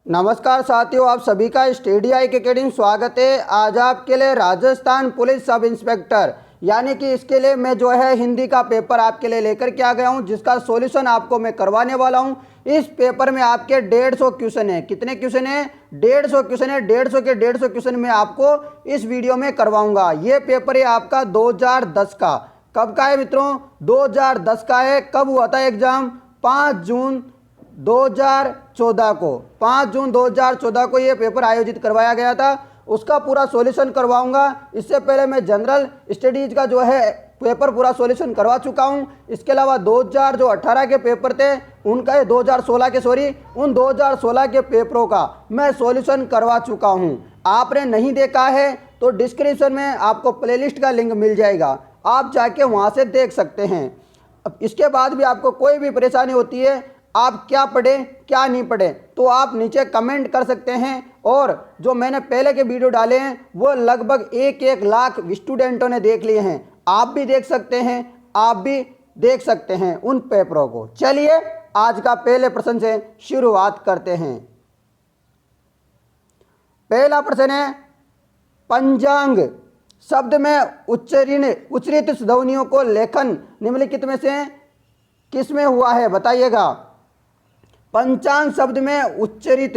नमस्कार साथियों, आप सभी का स्टडी आई अकेडमी स्वागत है। आज आपके लिए राजस्थान पुलिस सब इंस्पेक्टर यानी कि इसके लिए मैं जो है हिंदी का पेपर आपके लिए लेकर के आ गया हूं, जिसका सॉल्यूशन आपको मैं करवाने वाला हूं। इस पेपर में आपके 150 क्वेश्चन है। कितने क्वेश्चन है? 150 क्वेश्चन है। 150 के 150 क्वेश्चन मैं आपको इस वीडियो में करवाऊंगा। ये पेपर है आपका 2010 का। कब का है मित्रों? 2010 का है। कब हुआ था एग्जाम? 5 जून 2014 को। 5 जून 2014 को ये पेपर आयोजित करवाया गया था। उसका पूरा सॉल्यूशन करवाऊंगा। इससे पहले मैं जनरल स्टडीज का जो है पेपर पूरा सॉल्यूशन करवा चुका हूं। इसके अलावा 2018 के पेपर थे उनका, 2016 के उन 2016 के पेपरों का मैं सॉल्यूशन करवा चुका हूं। आपने नहीं देखा है तो डिस्क्रिप्शन में आपको प्लेलिस्ट का लिंक मिल जाएगा, आप जाके वहां से देख सकते हैं। अब इसके बाद भी आपको कोई भी परेशानी होती है, आप क्या पढ़ें क्या नहीं पढ़ें, तो आप नीचे कमेंट कर सकते हैं। और जो मैंने पहले के वीडियो डाले हैं वो लगभग 1 लाख स्टूडेंटों ने देख लिए हैं। आप भी देख सकते हैं, आप भी देख सकते हैं उन पेपरों को। चलिए आज का पहले प्रश्न से शुरुआत करते हैं। पहला प्रश्न है, पंचांग शब्द में उच्चरित ध्वनियों को लेखन निम्नलिखित में से किस में हुआ है? बताइएगा। पंचांग शब्द में उच्चरित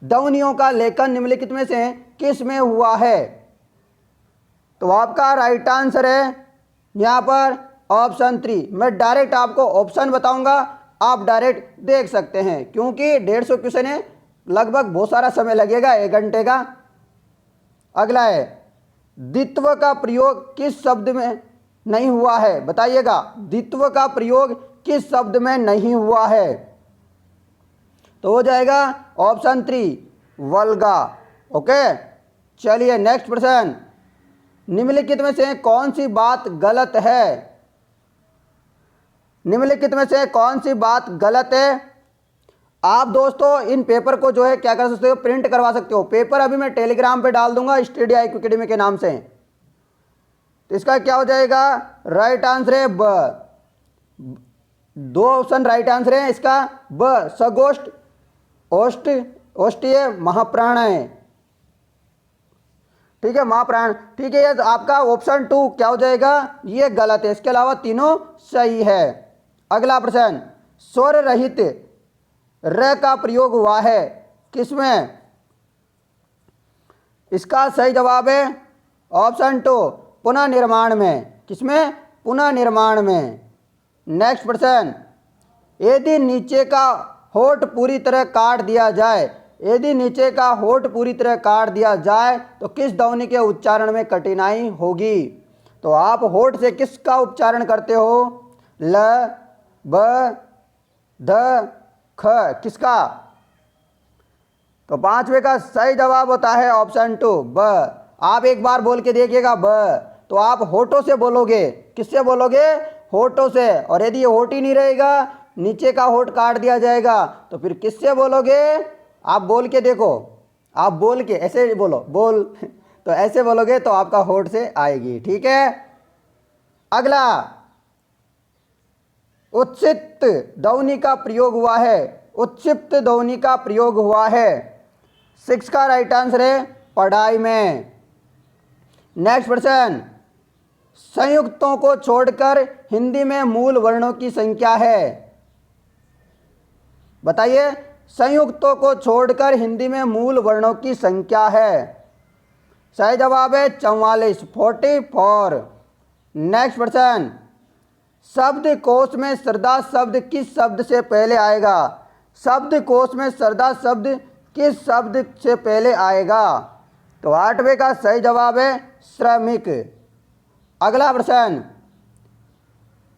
ध्वनियों का लेखन निम्नलिखित में से किस में हुआ है? तो आपका राइट आंसर है यहाँ पर ऑप्शन 3। मैं डायरेक्ट आपको ऑप्शन बताऊंगा, आप डायरेक्ट देख सकते हैं, क्योंकि 150 क्वेश्चन है, लगभग बहुत सारा समय लगेगा, 1 घंटे का। अगला है, द्वित्व का प्रयोग किस शब्द में नहीं हुआ है? बताइएगा, द्वित्व का प्रयोग किस शब्द में नहीं हुआ है? तो हो जाएगा ऑप्शन 3 वल्गा। ओके, चलिए नेक्स्ट प्रश्न। निम्नलिखित में से कौन सी बात गलत है? निम्नलिखित में से कौन सी बात गलत है? आप दोस्तों इन पेपर को जो है क्या कर सकते हो, प्रिंट करवा सकते हो। पेपर अभी मैं टेलीग्राम पे डाल दूंगा स्टडी आई अकेडमी के नाम से। तो इसका क्या हो जाएगा? राइट आंसर है ब। 2 ऑप्शन राइट आंसर है इसका। ब सगोष्ठ ओष्ठीय महाप्राण है। ठीक है, महाप्राण। ठीक है, ये आपका ऑप्शन 2 क्या हो जाएगा? ये गलत है। इसके अलावा तीनों सही है। अगला प्रश्न, स्वर रहित र का प्रयोग हुआ है किसमें? इसका सही जवाब है ऑप्शन 2 पुनः निर्माण में। किसमें? पुनः निर्माण में। नेक्स्ट प्रश्न, यदि नीचे का होठ पूरी तरह काट दिया जाए, यदि नीचे का होठ पूरी तरह काट दिया जाए तो किस ध्वनि के उच्चारण में कठिनाई होगी? तो आप होठ से किसका उच्चारण करते हो? ल, ब, ध, ख, किसका? तो 5वें का सही जवाब होता है ऑप्शन 2 ब। आप एक बार बोल के देखिएगा ब। तो आप होठों से बोलोगे। किससे बोलोगे? होठों से। और यदि ये होठ ही नहीं रहेगा, नीचे का होठ काट दिया जाएगा, तो फिर किससे बोलोगे? आप बोल के देखो, आप बोल के ऐसे बोलो, बोल तो ऐसे बोलोगे तो आपका होठ से आएगी। ठीक है। अगला, उत्क्षिप्त ध्वनि का प्रयोग हुआ है। उत्क्षिप्त ध्वनि का प्रयोग हुआ है। 6 का राइट आंसर है पढ़ाई में। नेक्स्ट प्रश्न, संयुक्तों को छोड़कर हिंदी में मूल वर्णों की संख्या है। बताइए, संयुक्तों को छोड़कर हिंदी में मूल वर्णों की संख्या है। सही जवाब है 44, 44। नेक्स्ट प्रश्न, शब्दकोश में श्रद्धा शब्द किस शब्द से पहले आएगा? शब्दकोश में श्रद्धा शब्द किस शब्द से पहले आएगा? तो 8वें का सही जवाब है श्रमिक। अगला प्रश्न,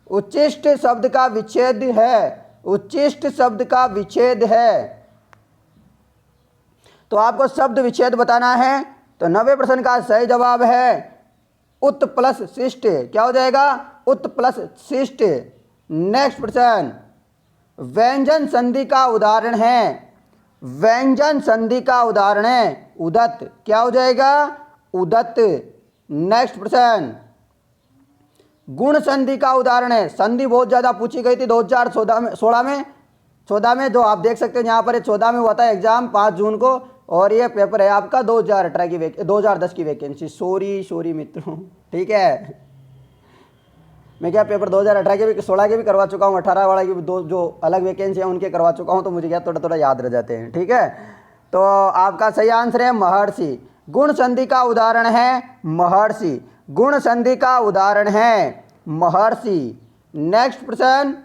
उच्चिष्ट शब्द का विच्छेद है। उच्चिष्ट शब्द का विच्छेद है। तो आपको शब्द विच्छेद बताना है। तो 90 प्रश्न का सही जवाब है उत प्लस शिष्ट। क्या हो जाएगा? उत प्लस शिष्ट। नेक्स्ट प्रश्न, व्यंजन संधि का उदाहरण है। व्यंजन संधि का उदाहरण है उदत। क्या हो जाएगा? उदत। नेक्स्ट प्रश्न, गुण संधि का उदाहरण है। संधि बहुत ज्यादा पूछी गई थी 2016 में। 14 में, जो आप देख सकते हैं यहाँ पर 14 में हुआ था एग्जाम 5 जून को, और ये पेपर है आपका 2018 की 2010 की वैकेंसी। सॉरी मित्रों, ठीक है। मैं क्या पेपर 2018 के भी 16 के भी करवा चुका हूँ, 18 वाला की भी दो जो अलग वैकेंसी है उनके करवा चुका हूँ, तो मुझे क्या थोड़ा थोड़ा याद रह जाते हैं, ठीक है। तो आपका सही आंसर है महर्षि। गुण संधि का उदाहरण है महर्षि, गुण संधि का उदाहरण है महर्षि। नेक्स्ट प्रश्न,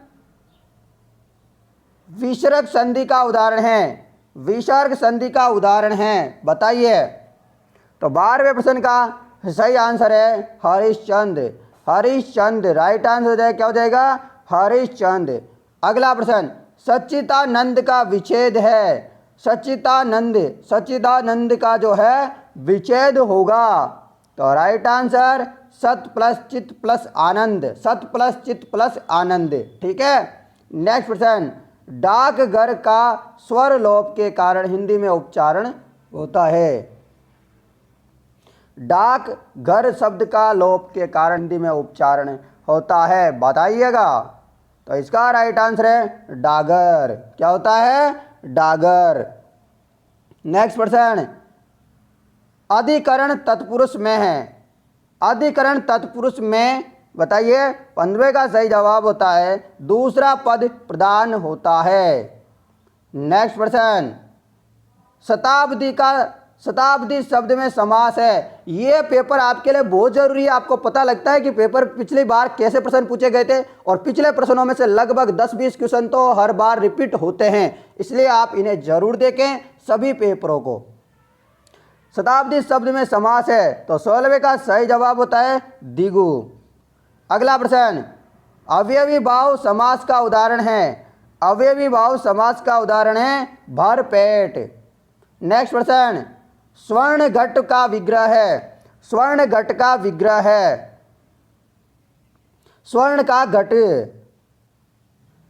विसर्ग संधि का उदाहरण है, विसर्ग संधि का उदाहरण है, बताइए। तो 12वें प्रश्न का सही आंसर है हरिश्चंद्र। हरिश्चंद्र राइट आंसर हो जाएगा, क्या हो जाएगा, हरिश्चंद्र। अगला प्रश्न, सच्चिदानंद का विच्छेद है, सच्चिदानंद, सच्चिदानंद का जो है विच्छेद होगा। तो राइट आंसर सत प्लस चित प्लस आनंद, सत प्लस चित प्लस आनंद, ठीक है। नेक्स्ट प्रश्न, डाकघर का स्वर लोप के कारण हिंदी में उच्चारण होता है। डाक घर शब्द का लोप के कारण हिंदी में उच्चारण होता है, बताइएगा। तो इसका राइट आंसर है डागर, क्या होता है, डागर। नेक्स्ट प्रश्न, अधिकरण तत्पुरुष में है, अधिकरण तत्पुरुष में, बताइए। 15वें का सही जवाब होता है दूसरा पद प्रधान होता है। नेक्स्ट प्रश्न, शताब्दी का, शताब्दी शब्द में समास है। ये पेपर आपके लिए बहुत जरूरी है। आपको पता लगता है कि पेपर पिछली बार कैसे प्रश्न पूछे गए थे, और पिछले प्रश्नों में से लगभग 10-20 क्वेश्चन तो हर बार रिपीट होते हैं, इसलिए आप इन्हें जरूर देखें सभी पेपरों को। शताब्दी शब्द में समास है, तो 16वें का सही जवाब होता है दिगु। अगला प्रश्न, अवयवी भाव समास का उदाहरण है, अवयवी भाव समास का उदाहरण है भरपेट। नेक्स्ट प्रश्न, स्वर्ण घट का विग्रह है, स्वर्ण घट का विग्रह है, स्वर्ण का घट।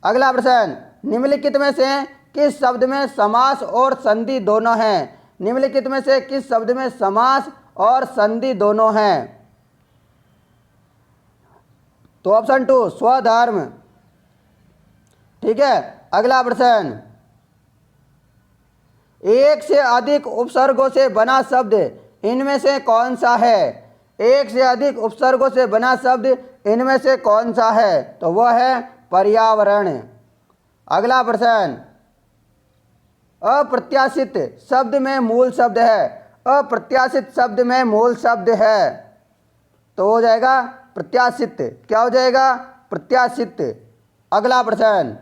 अगला प्रश्न, निम्नलिखित में से किस शब्द में समास और संधि दोनों हैं, निम्नलिखित में से किस शब्द में समास और संधि दोनों हैं। तो ऑप्शन 2 स्वधर्म, ठीक है। अगला प्रश्न, एक से अधिक उपसर्गों से बना शब्द इनमें से कौन सा है, एक से अधिक उपसर्गों से बना शब्द इनमें से कौन सा है, तो वह है पर्यावरण। अगला प्रश्न, अप्रत्याशित शब्द में मूल शब्द है, अप्रत्याशित शब्द में मूल शब्द है, तो हो जाएगा प्रत्याशित, क्या हो जाएगा, प्रत्याशित। अगला प्रश्न,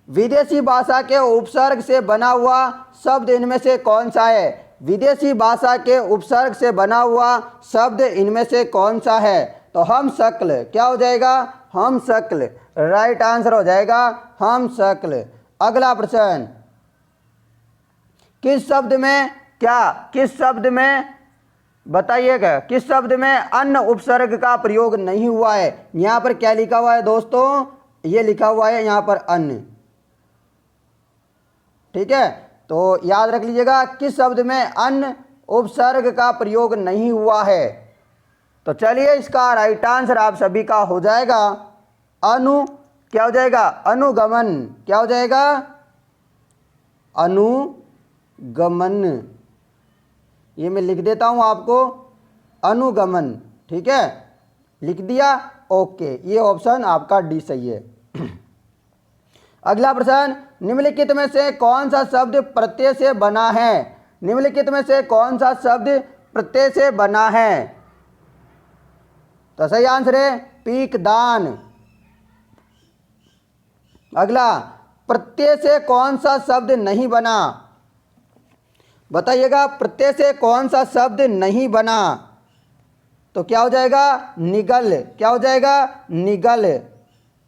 विदेशी भाषा के उपसर्ग से बना हुआ शब्द इनमें से कौन सा है, विदेशी भाषा के उपसर्ग से बना हुआ शब्द इनमें से कौन सा है, तो हम शक्ल, क्या हो जाएगा, हम शक्ल, राइट आंसर हो जाएगा हम शक्ल। अगला प्रश्न, किस शब्द में, क्या किस शब्द में, बताइएगा, किस शब्द में अन्य उपसर्ग का प्रयोग नहीं हुआ है। यहाँ पर क्या लिखा हुआ है दोस्तों, ये लिखा हुआ है यहाँ पर अन्य, ठीक है। तो याद रख लीजिएगा किस शब्द में अन्य उपसर्ग का प्रयोग नहीं हुआ है। तो चलिए इसका राइट आंसर आप सभी का हो जाएगा अनु, क्या हो जाएगा, अनुगमन, क्या हो जाएगा, अनुगमन। ये मैं लिख देता हूँ आपको, अनुगमन, ठीक है, लिख दिया, ओके। ये ऑप्शन आपका डी सही है। अगला प्रश्न, निम्नलिखित में से कौन सा शब्द प्रत्यय से बना है, निम्नलिखित में से कौन सा शब्द प्रत्यय से बना है, तो सही आंसर है पीकदान। अगला, प्रत्यय से कौन सा शब्द नहीं बना, बताइएगा, प्रत्यय से कौन सा शब्द नहीं बना, तो क्या हो जाएगा, निगल, क्या हो जाएगा, निगल।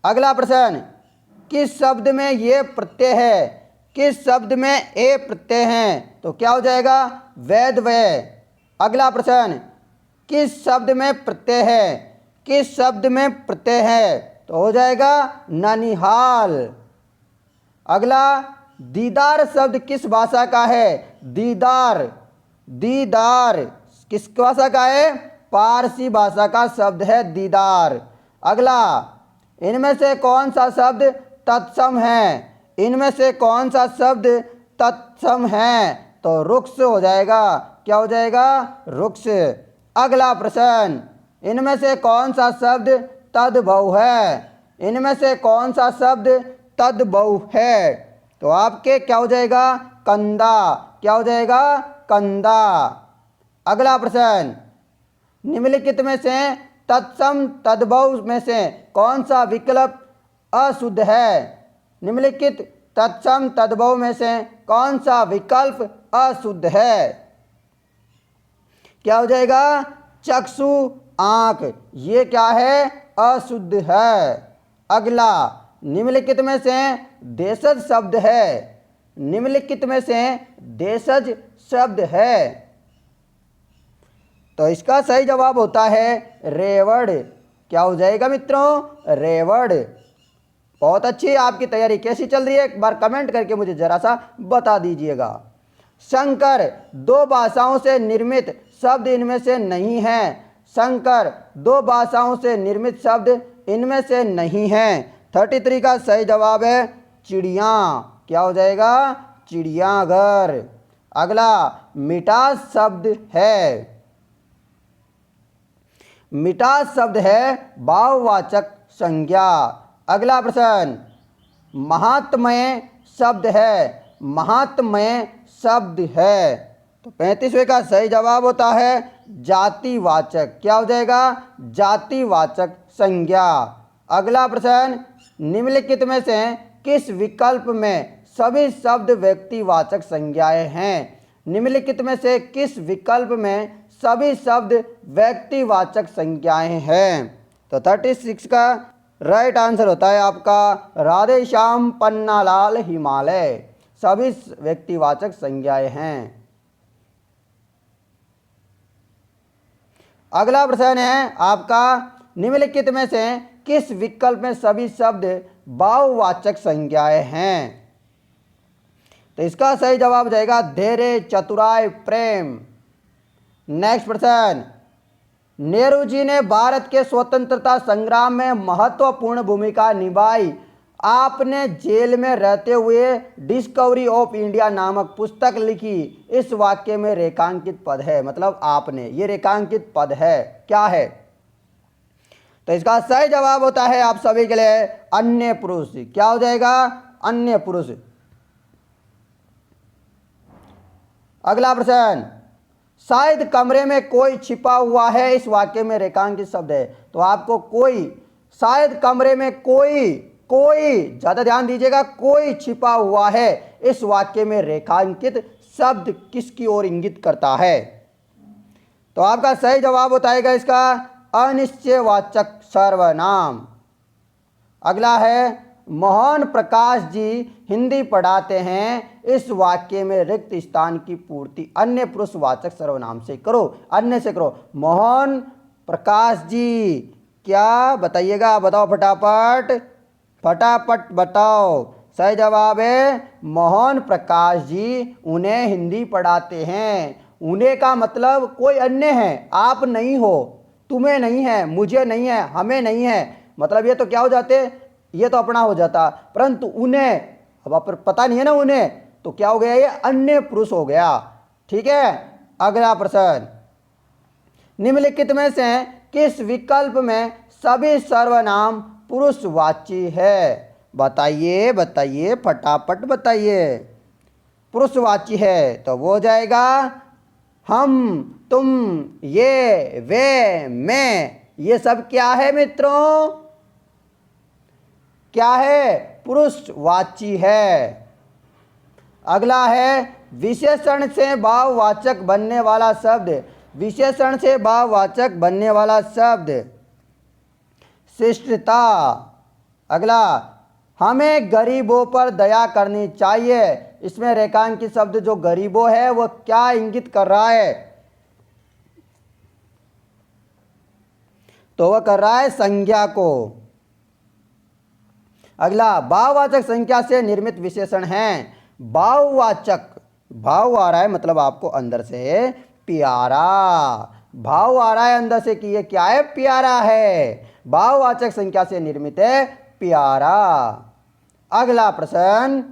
अगला प्रश्न, किस शब्द में ये प्रत्यय है, किस शब्द में ए प्रत्यय हैं, तो क्या हो जाएगा, वैध व्यय। अगला प्रश्न, किस शब्द में प्रत्यय है, किस शब्द में प्रत्यय है, तो हो जाएगा ननिहाल। अगला, दीदार शब्द किस भाषा का है, दीदार, दीदार किस भाषा का है, पारसी भाषा का शब्द है दीदार। अगला, इनमें से कौन सा शब्द तत्सम है? इनमें से कौन सा शब्द तत्सम है? तो रुक्ष हो जाएगा। क्या हो जाएगा? रुक्ष। अगला प्रश्न, इनमें से कौन सा शब्द तद्भव है? इनमें से कौन सा शब्द तद्भव है? तो आपके क्या हो जाएगा? कंदा। क्या हो जाएगा? कंदा। अगला प्रश्न, निम्नलिखित में से तत्सम तद्भव में से कौन सा विकल्प अशुद्ध है? निम्नलिखित तत्सम तद्भव में से कौन सा विकल्प अशुद्ध है? क्या हो जाएगा? चक्षु, आंख। ये क्या है? अशुद्ध है। अगला, निम्नलिखित में से देशज शब्द है? निम्नलिखित में से देशज शब्द है? तो इसका सही जवाब होता है रेवड़। क्या हो जाएगा मित्रों? रेवड़। बहुत अच्छी। आपकी तैयारी कैसी चल रही है एक बार कमेंट करके मुझे जरा सा बता दीजिएगा। शंकर, दो भाषाओं से निर्मित शब्द इनमें से नहीं है। शंकर, दो भाषाओं से निर्मित शब्द इनमें से नहीं है। 33 का सही जवाब है चिड़िया। क्या हो जाएगा? चिड़ियाघर। अगला, मिठास शब्द है। मिठास शब्द है भाववाचक संज्ञा। अगला प्रश्न, महात्म्य शब्द है। महात्म्य शब्द है। तो 35वें का सही जवाब होता है जातिवाचक। क्या हो जाएगा? जातिवाचक संज्ञा। अगला प्रश्न, निम्नलिखित में से किस विकल्प में सभी शब्द व्यक्तिवाचक संज्ञाएं हैं? निम्नलिखित में से किस विकल्प में सभी शब्द व्यक्तिवाचक संज्ञाएं हैं? तो 36 का राइट आंसर होता है आपका राधे श्याम, पन्नालाल, हिमालय। सभी व्यक्तिवाचक संज्ञाएं हैं। अगला प्रश्न है आपका, निम्नलिखित में से किस विकल्प में सभी शब्द भाववाचक संज्ञाएं हैं? तो इसका सही जवाब जाएगा धैर्य, चतुराई, प्रेम। नेक्स्ट प्रश्न, नेहरू जी ने भारत के स्वतंत्रता संग्राम में महत्वपूर्ण भूमिका निभाई। आपने जेल में रहते हुए डिस्कवरी ऑफ इंडिया नामक पुस्तक लिखी। इस वाक्य में रेखांकित पद है, मतलब आपने, ये रेखांकित पद है, क्या है? तो इसका सही जवाब होता है आप सभी के लिए अन्य पुरुष। क्या हो जाएगा? अन्य पुरुष। अगला प्रश्न, शायद कमरे में कोई छिपा हुआ है। इस वाक्य में रेखांकित शब्द है। तो आपको कोई, शायद कमरे में कोई ज्यादा ध्यान दीजिएगा, कोई छिपा हुआ है, इस वाक्य में रेखांकित शब्द किसकी ओर इंगित करता है? तो आपका सही जवाब होता इसका अनिश्चयवाचक सर्वनाम। अगला है, मोहन प्रकाश जी हिंदी पढ़ाते हैं। इस वाक्य में रिक्त स्थान की पूर्ति अन्य पुरुषवाचक सर्वनाम से करो। अन्य से करो। मोहन प्रकाश जी, क्या बताइएगा? बताओ फटाफट, फटाफट बताओ। सही जवाब है मोहन प्रकाश जी उन्हें हिंदी पढ़ाते हैं। उन्हें का मतलब कोई अन्य है, आप नहीं हो, तुम्हें नहीं है, मुझे नहीं है, हमें नहीं है, मतलब ये तो क्या हो जाते, ये तो अपना हो जाता, परंतु उन्हें, अब आप पता नहीं है ना उन्हें, तो क्या हो गया? ये अन्य पुरुष हो गया। ठीक है। अगला प्रश्न, निम्नलिखित में से किस विकल्प में सभी सर्वनाम पुरुषवाची है? बताइए बताइए, फटाफट बताइए। पुरुषवाची है तो वो हो जाएगा हम, तुम, ये, वे, मैं। ये सब क्या है मित्रों? क्या है? पुरुषवाची है। अगला है, विशेषण से भाववाचक बनने वाला शब्द। विशेषण से भाववाचक बनने वाला शब्द शिष्टता। अगला, हमें गरीबों पर दया करनी चाहिए। इसमें रेखांकित शब्द जो गरीबों है वो क्या इंगित कर रहा है? तो वह कर रहा है संज्ञा को। अगला, भाववाचक संख्या से निर्मित विशेषण हैं। भाववाचक, भाव आ रहा है मतलब आपको अंदर से प्यारा, भाव आ रहा है अंदर से कि ये क्या है? प्यारा है। भाववाचक संख्या से निर्मित है प्यारा। अगला प्रश्न,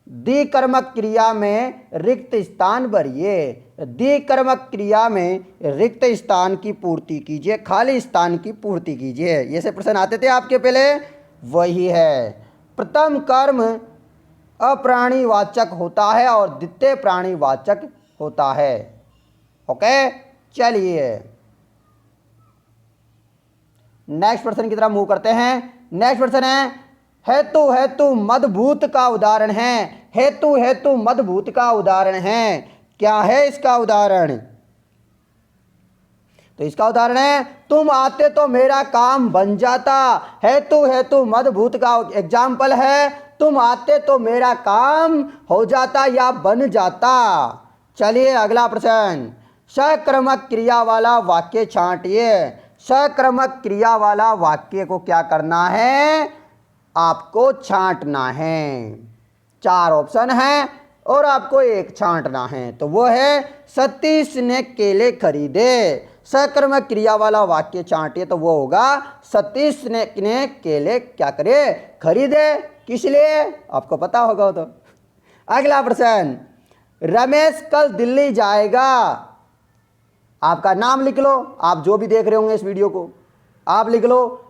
द्विकर्मक क्रिया में रिक्त स्थान भरिए। द्विकर्मक क्रिया में रिक्त स्थान की पूर्ति कीजिए, खाली स्थान की पूर्ति कीजिए। ये से प्रश्न आते थे आपके पहले, वही है। प्रथम कर्म अप्राणीवाचक होता है और द्वितीय प्राणीवाचक होता है। ओके, चलिए नेक्स्ट प्रश्न की तरफ मूव करते हैं। नेक्स्ट प्रश्न है, हेतु हेतु मदभूत का उदाहरण है। हेतु हेतु मदभूत का उदाहरण है, क्या है इसका उदाहरण? तो इसका उदाहरण है, तुम आते तो मेरा काम बन जाता। हेतु हेतु मदभूत का एग्जाम्पल है, तुम आते तो मेरा काम हो जाता या बन जाता। चलिए अगला प्रश्न, सक्रमक क्रिया वाला वाक्य छांटिए। सक्रमक क्रिया वाला वाक्य को क्या करना है? आपको छांटना है। 4 ऑप्शन है और आपको एक छांटना है, तो वो है सतीश ने केले खरीदे। सकर्मक क्रिया वाला वाक्य छांटिए तो वो होगा सतीश ने केले क्या करे? खरीदे। किस लिए? आपको पता होगा तो। अगला प्रश्न, रमेश कल दिल्ली जाएगा। आपका नाम लिख लो, आप जो भी देख रहे होंगे इस वीडियो को आप लिख लो।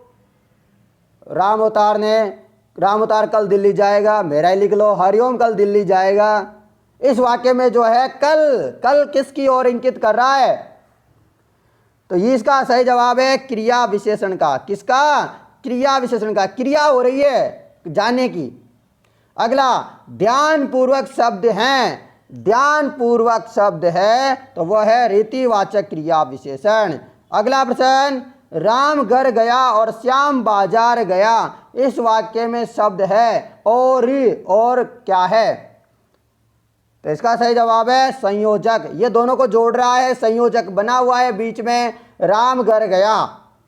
राम अवतार कल दिल्ली जाएगा, मेरा ही लिख लो, हरिओम कल दिल्ली जाएगा। इस वाक्य में जो है कल किसकी ओर इंगित कर रहा है? तो ये इसका सही जवाब है क्रिया विशेषण का। किसका? क्रिया विशेषण का। क्रिया हो रही है जाने की। अगला, ध्यानपूर्वक शब्द है। ध्यानपूर्वक शब्द है तो वह है रीतिवाचक क्रिया विशेषण। अगला प्रश्न, राम घर गया और श्याम बाजार गया। इस वाक्य में शब्द है और क्या है? तो इसका सही जवाब है संयोजक। ये दोनों को जोड़ रहा है, संयोजक बना हुआ है बीच में। राम घर गया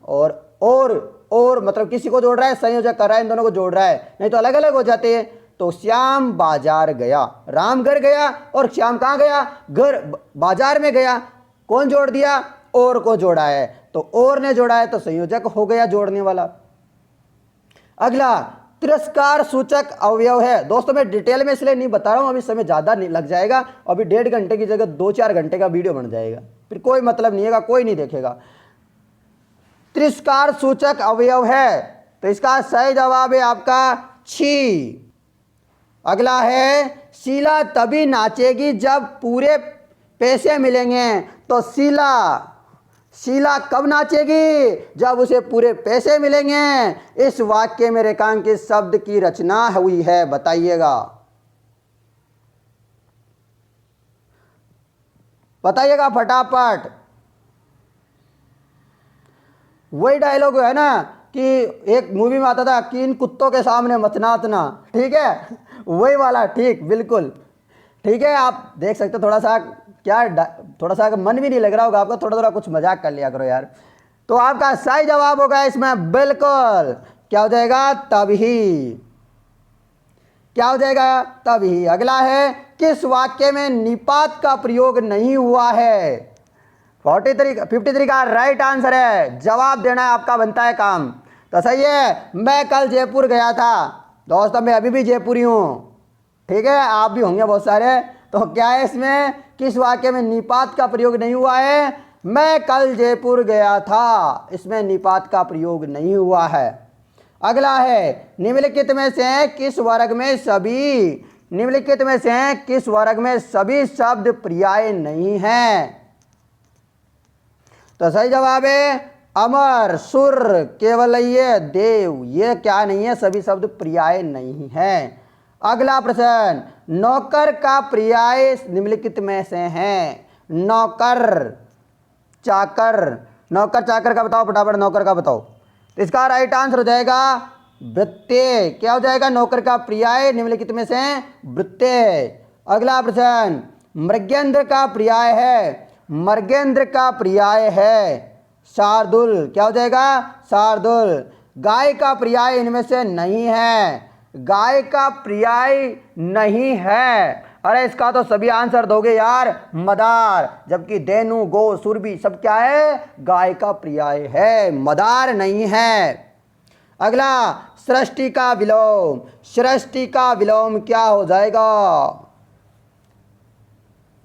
और मतलब किसी को जोड़ रहा है, संयोजक कर रहा है, इन दोनों को जोड़ रहा है, नहीं तो अलग अलग हो जाते हैं। तो श्याम बाजार गया, राम घर गया और श्याम कहाँ गया? घर बाजार में गया। कौन जोड़ दिया? और को जोड़ा है, तो और ने जोड़ा है तो संयोजक हो गया जोड़ने वाला। अगला, तिरस्कार सूचक अवयव है। दोस्तों मैं डिटेल में इसलिए नहीं बता रहा हूं, अभी समय ज्यादा लग जाएगा, अभी 1.5 घंटे की जगह 2-4 घंटे का वीडियो बन जाएगा, फिर कोई मतलब नहीं है, कोई नहीं देखेगा। तिरस्कार सूचक अवयव है तो इसका सही जवाब है आपका छी। अगला है, शीला तभी नाचेगी जब पूरे पैसे मिलेंगे। तो शीला कब नाचेगी? जब उसे पूरे पैसे मिलेंगे। इस वाक्य में रेखांकित शब्द की रचना हुई है, बताइएगा फटाफट। वही डायलॉग है ना कि एक मूवी में आता था कि इन कुत्तों के सामने मत नाचना, ठीक है? वही वाला, ठीक, बिल्कुल ठीक है। आप देख सकते हो, थोड़ा सा मन भी नहीं लग रहा होगा आपको, थोड़ा कुछ मजाक कर लिया करो यार। तो आपका सही जवाब होगा इसमें बिल्कुल क्या हो जाएगा? तभी। क्या हो जाएगा? तभी। अगला है, किस वाक्य में निपात का प्रयोग नहीं हुआ है? 53 का राइट आंसर है। जवाब देना है आपका, बनता है काम। तो सही है, मैं कल जयपुर गया था। दोस्तों मैं अभी भी जयपुरी हूँ, ठीक है? आप भी होंगे बहुत सारे। तो क्या है इसमें? किस वाक्य में निपात का प्रयोग नहीं हुआ है? मैं कल जयपुर गया था, इसमें निपात का प्रयोग नहीं हुआ है। अगला है, निम्नलिखित में से किस वर्ग में सभी शब्द पर्याय नहीं हैं? तो सही जवाब है अमर, सुर, केवलय, देव। ये क्या नहीं है? सभी शब्द पर्याय नहीं है। अगला प्रश्न, नौकर का पर्याय निम्नलिखित में से है? नौकर चाकर का बताओ फटाफट, नौकर का बताओ। तो इसका राइट आंसर हो जाएगा वृत्ते। क्या हो जाएगा? नौकर का पर्याय निम्नलिखित में से वृत्ते। अगला प्रश्न, मृगेंद्र का पर्याय है शार्दुल। क्या हो जाएगा? शार्दुल। गाय का पर्याय इनमें से नहीं है। गाय का पर्याय नहीं है। अरे इसका तो सभी आंसर दोगे यार, मदार। जबकि धेनु, गो, सुरभि सब क्या है? गाय का पर्याय है, मदार नहीं है। अगला, सृष्टि का विलोम, सृष्टि का विलोम क्या हो जाएगा?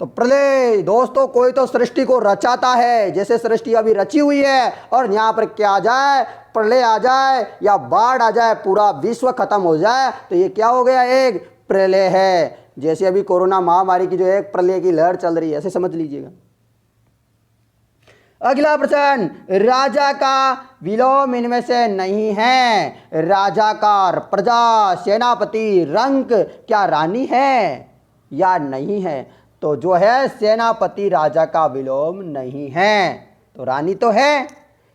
तो प्रलय दोस्तों, कोई तो सृष्टि को रचाता है, जैसे सृष्टि अभी रची हुई है और यहाँ पर क्या आ जाए, प्रलय आ जाए या बाढ़ आ जाए, पूरा विश्व खत्म हो जाए, तो ये क्या हो गया, एक प्रलय है। जैसे अभी कोरोना महामारी की जो एक प्रलय की लहर चल रही है, ऐसे समझ लीजिएगा। अगला प्रश्न, राजा का विलोम इनमें से नहीं है। राजाकार, प्रजा, सेनापति, रंक क्या रानी है या नहीं है? तो जो है सेनापति राजा का विलोम नहीं है। तो रानी तो है,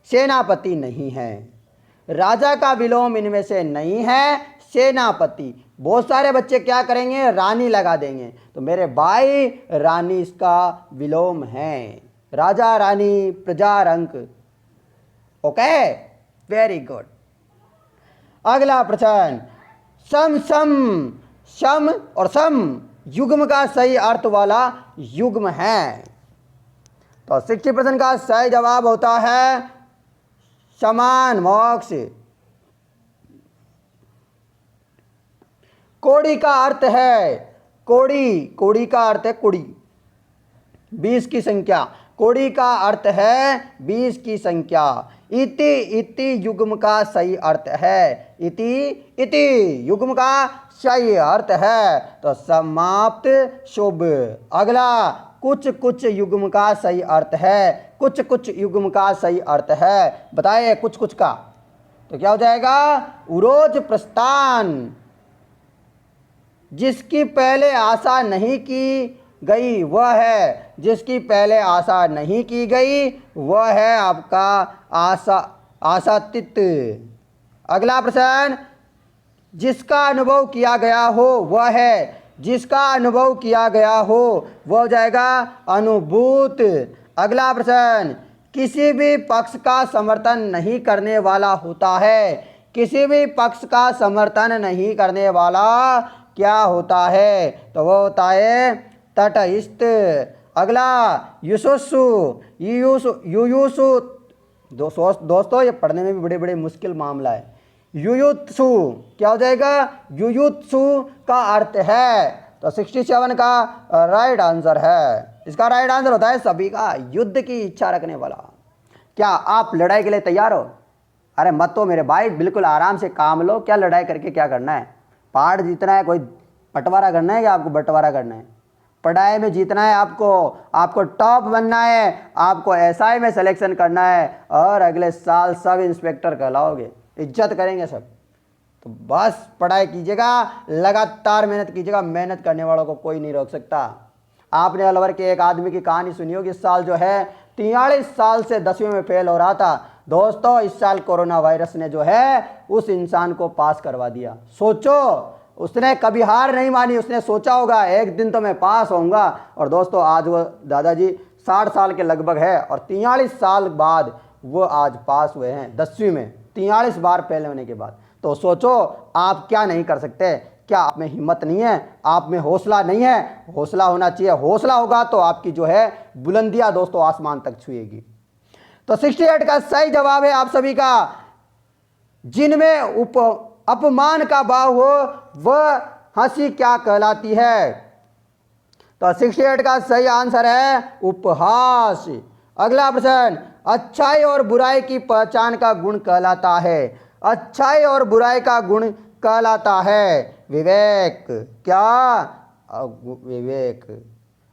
सेनापति नहीं है। राजा का विलोम इनमें से नहीं है, सेनापति। बहुत सारे बच्चे क्या करेंगे, रानी लगा देंगे। तो मेरे भाई, रानी इसका विलोम है। राजा, रानी, प्रजा, रंक। Okay, very good. अगला प्रश्न, सम सम, सम और सम युग्म का सही अर्थ वाला युग्म है। तो 60% का सही जवाब होता है समान मोक्ष। कोड़ी का अर्थ है, कोड़ी, कोड़ी का अर्थ है कुड़ी, 20 की संख्या। कोड़ी का अर्थ है 20 की संख्या। इति, इति युग्म का सही अर्थ है। इति, इति युग्म का सही अर्थ है। तो समाप्त, शुभ। अगला, कुछ कुछ युग्म का सही अर्थ है। कुछ कुछ युग्म का सही अर्थ है, बताइए कुछ कुछ का। तो क्या हो जाएगा, उरोज प्रस्थान। जिसकी पहले आशा नहीं की गई वह है, जिसकी पहले आशा नहीं की गई वह है आपका आशातीत। अगला प्रश्न, जिसका अनुभव किया गया हो वह है, जिसका अनुभव किया गया हो वह हो जाएगा अनुभूत। अगला प्रश्न, किसी भी पक्ष का समर्थन नहीं करने वाला होता है। किसी भी पक्ष का समर्थन नहीं करने वाला क्या होता है? तो वह होता है तटस्थ। अगला, युयुत्सु, युयुत्सु दोस्तों ये पढ़ने में भी बड़े बड़े मुश्किल मामला है। युयुत्सु क्या हो जाएगा, युयुत्सु का अर्थ है। तो 67 का राइट आंसर है। इसका राइट आंसर होता है सभी का युद्ध की इच्छा रखने वाला। क्या आप लड़ाई के लिए तैयार हो? अरे मत तो मेरे भाई, बिल्कुल आराम से काम लो। क्या लड़ाई करके क्या करना है? पहाड़ जीतना है, कोई बंटवारा करना है क्या आपको? बंटवारा करना है। पढ़ाई में जीतना है आपको, आपको टॉप बनना है, आपको एसआई में सिलेक्शन करना है और अगले साल सब इंस्पेक्टर कहलाओगे, इज्जत करेंगे सब। तो बस पढ़ाई कीजिएगा, लगातार मेहनत कीजिएगा। मेहनत करने वालों को कोई नहीं रोक सकता। आपने अलवर के एक आदमी की कहानी सुनी होगी। इस साल जो है 43 साल से 10वीं में फेल हो रहा था। दोस्तों इस साल कोरोना वायरस ने जो है उस इंसान को पास करवा दिया। सोचो, उसने कभी हार नहीं मानी। उसने सोचा होगा एक दिन तो मैं पास होऊंगा। और दोस्तों आज वो दादाजी 60 साल के लगभग है और 43 साल बाद वो आज पास हुए हैं 10वीं में, 43 बार फेल होने के बाद। तो सोचो आप क्या नहीं कर सकते। क्या आप में हिम्मत नहीं है? आप में हौसला नहीं है? हौसला होना चाहिए। हौसला होगा तो आपकी जो है बुलंदियां दोस्तों आसमान तक छुएगी। तो 68 का सही जवाब है आप सभी का, जिनमें अपमान का भाव हो वह हंसी क्या कहलाती है? तो 68 का सही आंसर है उपहास। अगला प्रश्न, अच्छाई और बुराई की पहचान का गुण कहलाता है। अच्छाई और बुराई का गुण कहलाता है विवेक। क्या? विवेक।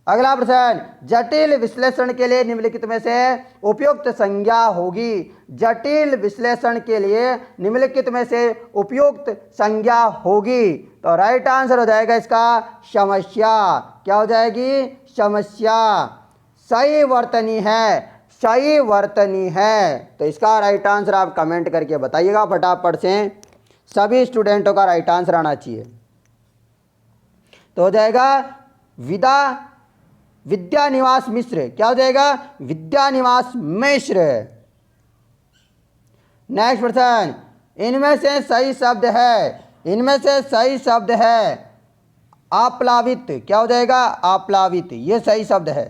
अगला प्रश्न, जटिल विश्लेषण के लिए निम्नलिखित में से उपयुक्त संज्ञा होगी। जटिल विश्लेषण के लिए निम्नलिखित में से उपयुक्त संज्ञा होगी। तो राइट आंसर हो जाएगा इसका समस्या। क्या हो जाएगी? समस्या। सही वर्तनी है, सही वर्तनी है। तो इसका राइट आंसर आप कमेंट करके बताइएगा फटाफट से। सभी स्टूडेंटों का राइट आंसर आना चाहिए। तो हो जाएगा विद्यानिवास मिश्र। क्या हो जाएगा? विद्यानिवास मिश्र। नेक्स्ट प्रश्न, इनमें से सही शब्द है, इनमें से सही शब्द है आप्लावित। क्या हो जाएगा? आप्लावित, ये सही शब्द है।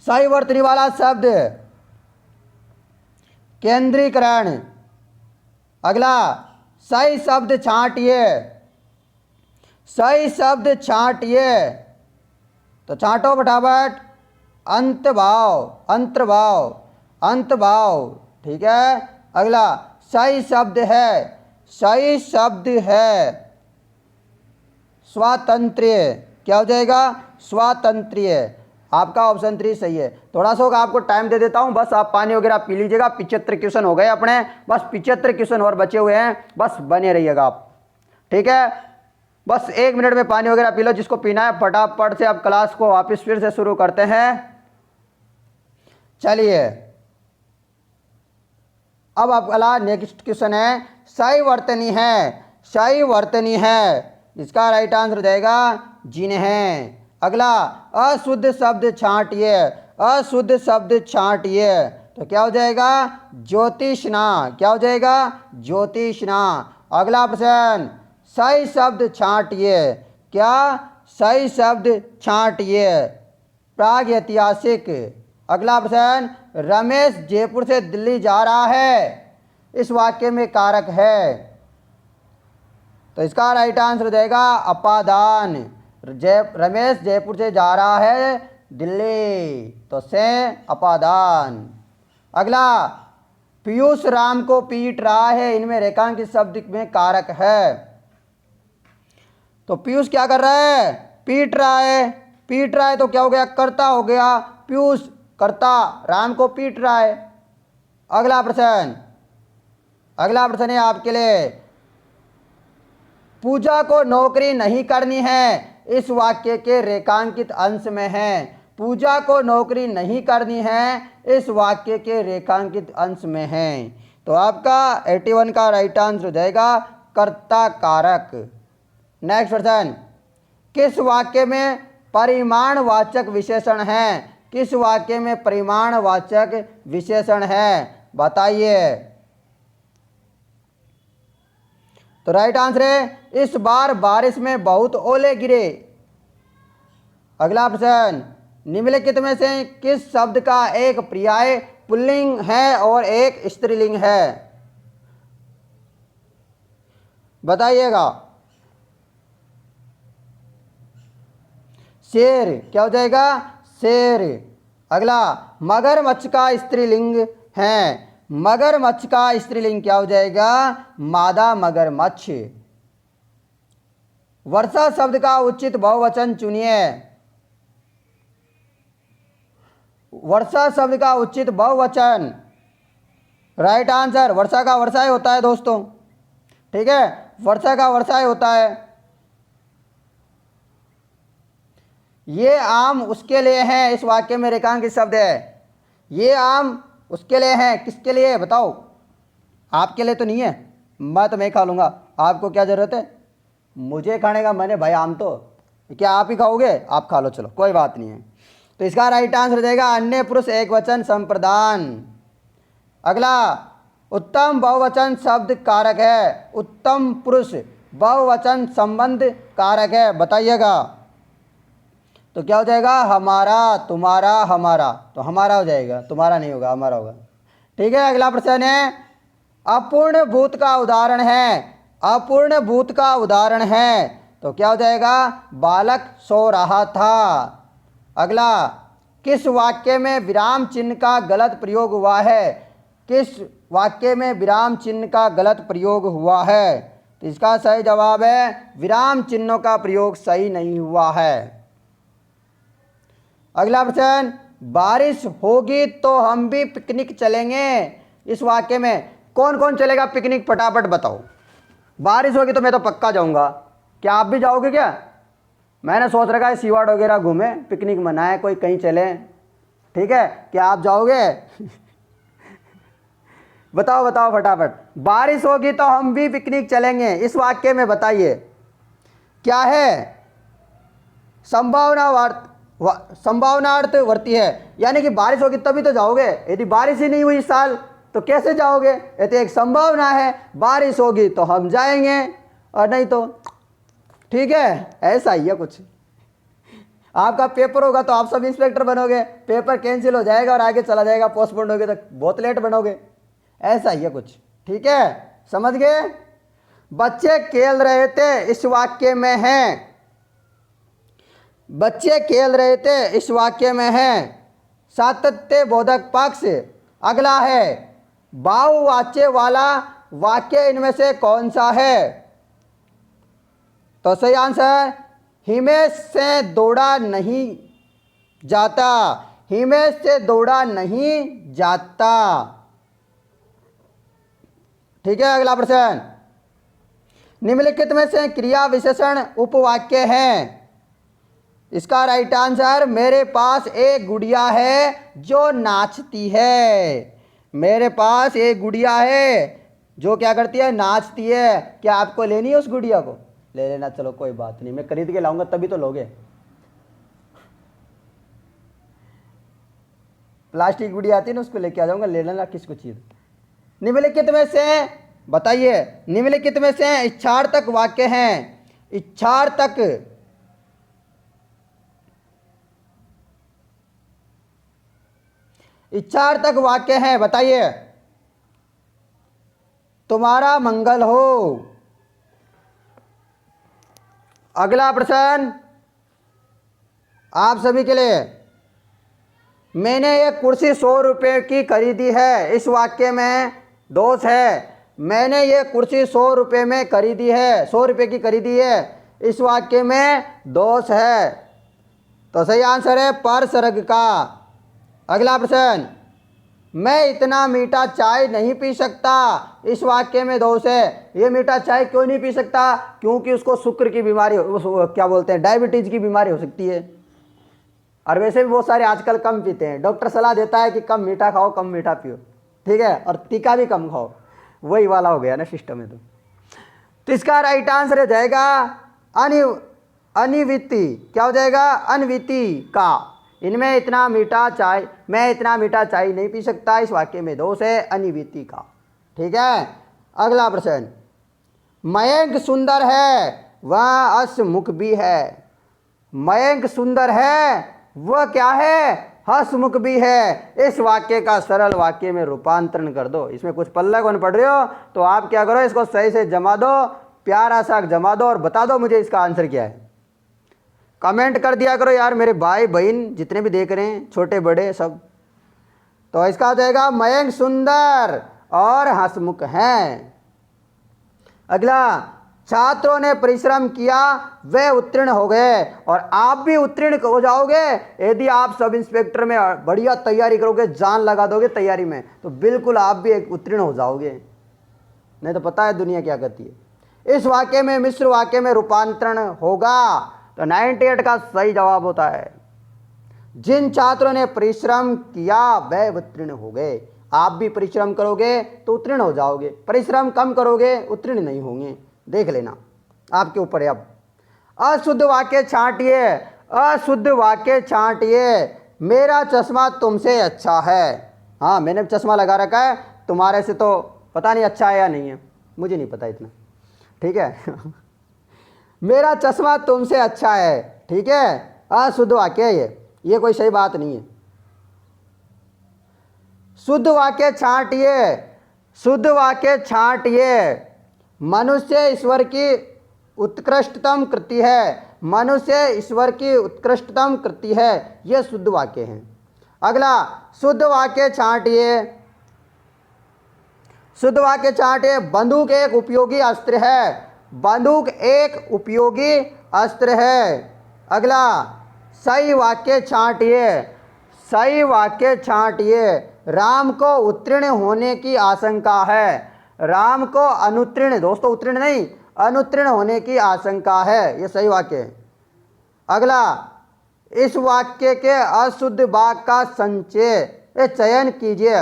सही वर्तनी वाला शब्द केंद्रीकरण, अगला सही शब्द छांटिए, सही शब्द छांटिए। तो छांटो फटाफट। अंतभाव, अंतर्भाव, अंतभाव। ठीक है। अगला सही शब्द है, सही शब्द है स्वातंत्र्य। क्या हो जाएगा? स्वातंत्र्य। आपका ऑप्शन 3 सही है। थोड़ा सा आपको टाइम दे देता हूं, बस आप पानी वगैरह पी लीजिएगा। 75 क्वेश्चन हो गए अपने, बस 75 क्वेश्चन और बचे हुए हैं, बस बने रहिएगा आप। ठीक है, बस 1 मिनट में पानी वगैरह पी लो जिसको पीना है। फटाफट से अब क्लास को वापस फिर से शुरू करते हैं। चलिए अब अगला नेक्स्ट क्वेश्चन है, सही वर्तनी है, सही वर्तनी है। इसका राइट आंसर हो जाएगा जिन्हें। अगला अशुद्ध शब्द छांटिए, अशुद्ध शब्द छांटिए। तो क्या हो जाएगा? ज्योतिषना। क्या हो जाएगा? ज्योतिषना। अगला प्रश्न, सही शब्द छांटिए। क्या? सही शब्द छांटिए। प्रागैतिहासिक। अगला प्रश्न, रमेश जयपुर से दिल्ली जा रहा है, इस वाक्य में कारक है। तो इसका राइट आंसर हो जाएगा अपादान। रमेश जयपुर से जा रहा है दिल्ली, तो से अपादान। अगला, पीयूष राम को पीट रहा है, इनमें रेखांकित शब्द में कारक है। तो पीयूष क्या कर रहा है? पीट रहा है। पीट रहा है तो क्या हो गया? कर्ता हो गया। पीयूष कर्ता राम को पीट रहा है। अगला प्रश्न, अगला प्रश्न है आपके लिए, पूजा को नौकरी नहीं करनी है, इस वाक्य के रेखांकित अंश में है। पूजा को नौकरी नहीं करनी है, इस वाक्य के रेखांकित अंश में है। तो आपका 81 का राइट आंसर हो जाएगा कर्ता कारक। नेक्स्ट प्रश्न, किस वाक्य में परिमाणवाचक विशेषण है? किस वाक्य में परिमाणवाचक विशेषण है? बताइए। तो राइट आंसर है, इस बार बारिश में बहुत ओले गिरे। अगला प्रश्न, निम्नलिखित में से किस शब्द का एक पर्याय पुल्लिंग है और एक स्त्रीलिंग है? बताइएगा। शेर। क्या हो जाएगा? शेर। अगला, मगरमच्छ का स्त्रीलिंग है, मगरमच्छ का स्त्रीलिंग क्या हो जाएगा? मादा मगरमच्छ। वर्षा शब्द का उचित बहुवचन चुनिए। वर्षा शब्द का उचित बहुवचन, राइट आंसर वर्षा का वर्षाएं होता है दोस्तों। ठीक है, वर्षा का वर्षाएं होता है। ये आम उसके लिए हैं, इस वाक्य में रेखांकित शब्द है। ये आम उसके लिए हैं, किसके लिए बताओ? आपके लिए तो नहीं है, मैं तो मैं खा लूँगा, आपको क्या ज़रूरत है? मुझे खाने का मन है भाई आम, तो क्या आप ही खाओगे? आप खा लो, चलो कोई बात नहीं है। तो इसका राइट आंसर हो जाएगा अन्य पुरुष एकवचन संप्रदान। अगला, उत्तम बहुवचन शब्द कारक है, उत्तम पुरुष बहुवचन संबंध कारक है। बताइएगा। तो क्या हो जाएगा? हमारा, तुम्हारा, हमारा। तो हमारा हो जाएगा, तुम्हारा नहीं होगा, हमारा होगा। ठीक है। अगला प्रश्न है, अपूर्ण भूत का उदाहरण है, अपूर्ण भूत का उदाहरण है। तो क्या हो जाएगा? बालक सो रहा था। अगला, किस वाक्य में विराम चिन्ह का गलत प्रयोग हुआ है? किस वाक्य में विराम चिन्ह का गलत प्रयोग हुआ है? तो इसका सही जवाब है विराम चिन्हों का प्रयोग सही नहीं हुआ है। अगला प्रश्न, बारिश होगी तो हम भी पिकनिक चलेंगे, इस वाक्य में कौन कौन चलेगा पिकनिक? फटाफट बताओ। बारिश होगी तो मैं तो पक्का जाऊंगा, क्या आप भी जाओगे क्या? मैंने सोच रखा है सीवाड़ वगैरह घूमे, पिकनिक मनाए, कोई कहीं चले। ठीक है, क्या आप जाओगे? बताओ बताओ फटाफट। बारिश होगी तो हम भी पिकनिक चलेंगे, इस वाक्य में बताइए क्या है? संभावनार्थ वर्ती है, यानी कि बारिश होगी तभी तो जाओगे। यदि बारिश ही नहीं हुई इस साल तो कैसे जाओगे? ये तो एक संभावना है, बारिश होगी तो हम जाएंगे और नहीं तो। ठीक है, ऐसा ही है कुछ। आपका पेपर होगा तो आप सब इंस्पेक्टर बनोगे, पेपर कैंसिल हो जाएगा और आगे चला जाएगा, पोस्टपोन होगे तो बहुत लेट बनोगे। ऐसा ही है कुछ। ठीक है, समझ गए? बच्चे खेल रहे थे इस वाक्य में है, बच्चे खेल रहे थे इस वाक्य में है सातत्य बोधक पक्ष। अगला है बहुवाच्य वाला वाक्य इनमें से कौन सा है? तो सही आंसर हिमेश से दौड़ा नहीं जाता, हिमेश से दौड़ा नहीं जाता। ठीक है, अगला प्रश्न, निम्नलिखित में से क्रिया विशेषण उपवाक्य है। इसका राइट आंसर मेरे पास एक गुड़िया है जो नाचती है। मेरे पास एक गुड़िया है जो क्या करती है? नाचती है। क्या आपको लेनी है उस गुड़िया को? ले लेना, चलो कोई बात नहीं, मैं खरीद के लाऊंगा तभी तो लोगे। प्लास्टिक गुड़िया आती है ना, उसको लेके आ जाऊंगा, ले लेना किसको चीज। निम्नलिखित में से बताइए, निम्नलिखित में से इच्छार्थक वाक्य हैं, इच्छार्थक इच्छार्थक वाक्य हैं, बताइए। तुम्हारा मंगल हो। अगला प्रश्न आप सभी के लिए, मैंने एक कुर्सी 100 रुपये की खरीदी है। इस वाक्य में दोष है। मैंने ये कुर्सी 100 रुपये में खरीदी है, 100 रुपये की खरीदी है, इस वाक्य में दोष है। तो सही आंसर है परसर्ग का। अगला प्रश्न, मैं इतना मीठा चाय नहीं पी सकता। इस वाक्य में दोष है। ये मीठा चाय क्यों नहीं पी सकता? क्योंकि उसको शुक्र की बीमारी, क्या बोलते हैं, डायबिटीज की बीमारी हो सकती है। और वैसे भी बहुत सारे आजकल कम पीते हैं। डॉक्टर सलाह देता है कि कम मीठा खाओ, कम मीठा पियो, ठीक है, और तीखा भी कम खाओ। वही वाला हो गया ना सिस्टम में। तो इसका राइट आंसर हो जाएगा अनिविति। क्या हो जाएगा? अनविति का। इनमें इतना मीठा चाय, मैं इतना मीठा चाय नहीं पी सकता, इस वाक्य में दोष है अनिविति का। ठीक है, अगला प्रश्न, मयंक सुंदर है वह हंसमुख भी है। मयंक सुंदर है वह क्या है? हंसमुख भी है। इस वाक्य का सरल वाक्य में रूपांतरण कर दो। इसमें कुछ पल्ला कौन पढ़ रहे हो तो आप क्या करो, इसको सही से जमा दो, प्यारा सा जमा दो और बता दो मुझे इसका आंसर क्या है। कमेंट कर दिया करो यार, मेरे भाई बहन जितने भी देख रहे हैं, छोटे बड़े सब। तो इसका हो जाएगा मयंक सुंदर और हंसमुख हैं। अगला, छात्रों ने परिश्रम किया वे उत्तीर्ण हो गए। और आप भी उत्तीर्ण हो जाओगे यदि आप सब इंस्पेक्टर में बढ़िया तैयारी करोगे, जान लगा दोगे तैयारी में, तो बिल्कुल आप भी एक उत्तीर्ण हो जाओगे। नहीं तो पता है दुनिया क्या कहती है। इस वाक्य में मिश्र वाक्य में रूपांतरण होगा। तो 98 का सही जवाब होता है, जिन छात्रों ने परिश्रम किया वे उत्तीर्ण हो गए। आप भी परिश्रम करोगे तो उत्तीर्ण हो जाओगे, परिश्रम कम करोगे उत्तीर्ण नहीं होंगे। देख लेना, आपके ऊपर है। अब अशुद्ध वाक्य छांटिए, अशुद्ध वाक्य छांटिए। मेरा चश्मा तुमसे अच्छा है। हाँ, मैंने चश्मा लगा रखा है, तुम्हारे से तो पता नहीं अच्छा है या नहीं है, मुझे नहीं पता इतना, ठीक है। मेरा चश्मा तुमसे अच्छा है, ठीक है, अशुद्ध वाक्य है ये कोई सही बात नहीं है। शुद्ध वाक्य छांटिए, शुद्ध वाक्य छांटिए। मनुष्य ईश्वर की उत्कृष्टतम कृति है, मनुष्य ईश्वर की उत्कृष्टतम कृति है, यह शुद्ध वाक्य है। अगला, शुद्ध वाक्य छांटिए, शुद्ध वाक्य छांटिए। बंदूक एक उपयोगी अस्त्र है, बंदूक एक उपयोगी अस्त्र है। अगला, सही वाक्य छांटिए, सही वाक्य छांटिए। राम को उत्तीर्ण होने की आशंका है, राम को अनुत्तीर्ण, दोस्तों उत्तीर्ण नहीं, अनुत्तीर्ण होने की आशंका है, यह सही वाक्य है। अगला, इस वाक्य के अशुद्ध वाक्य का संचय चयन कीजिए।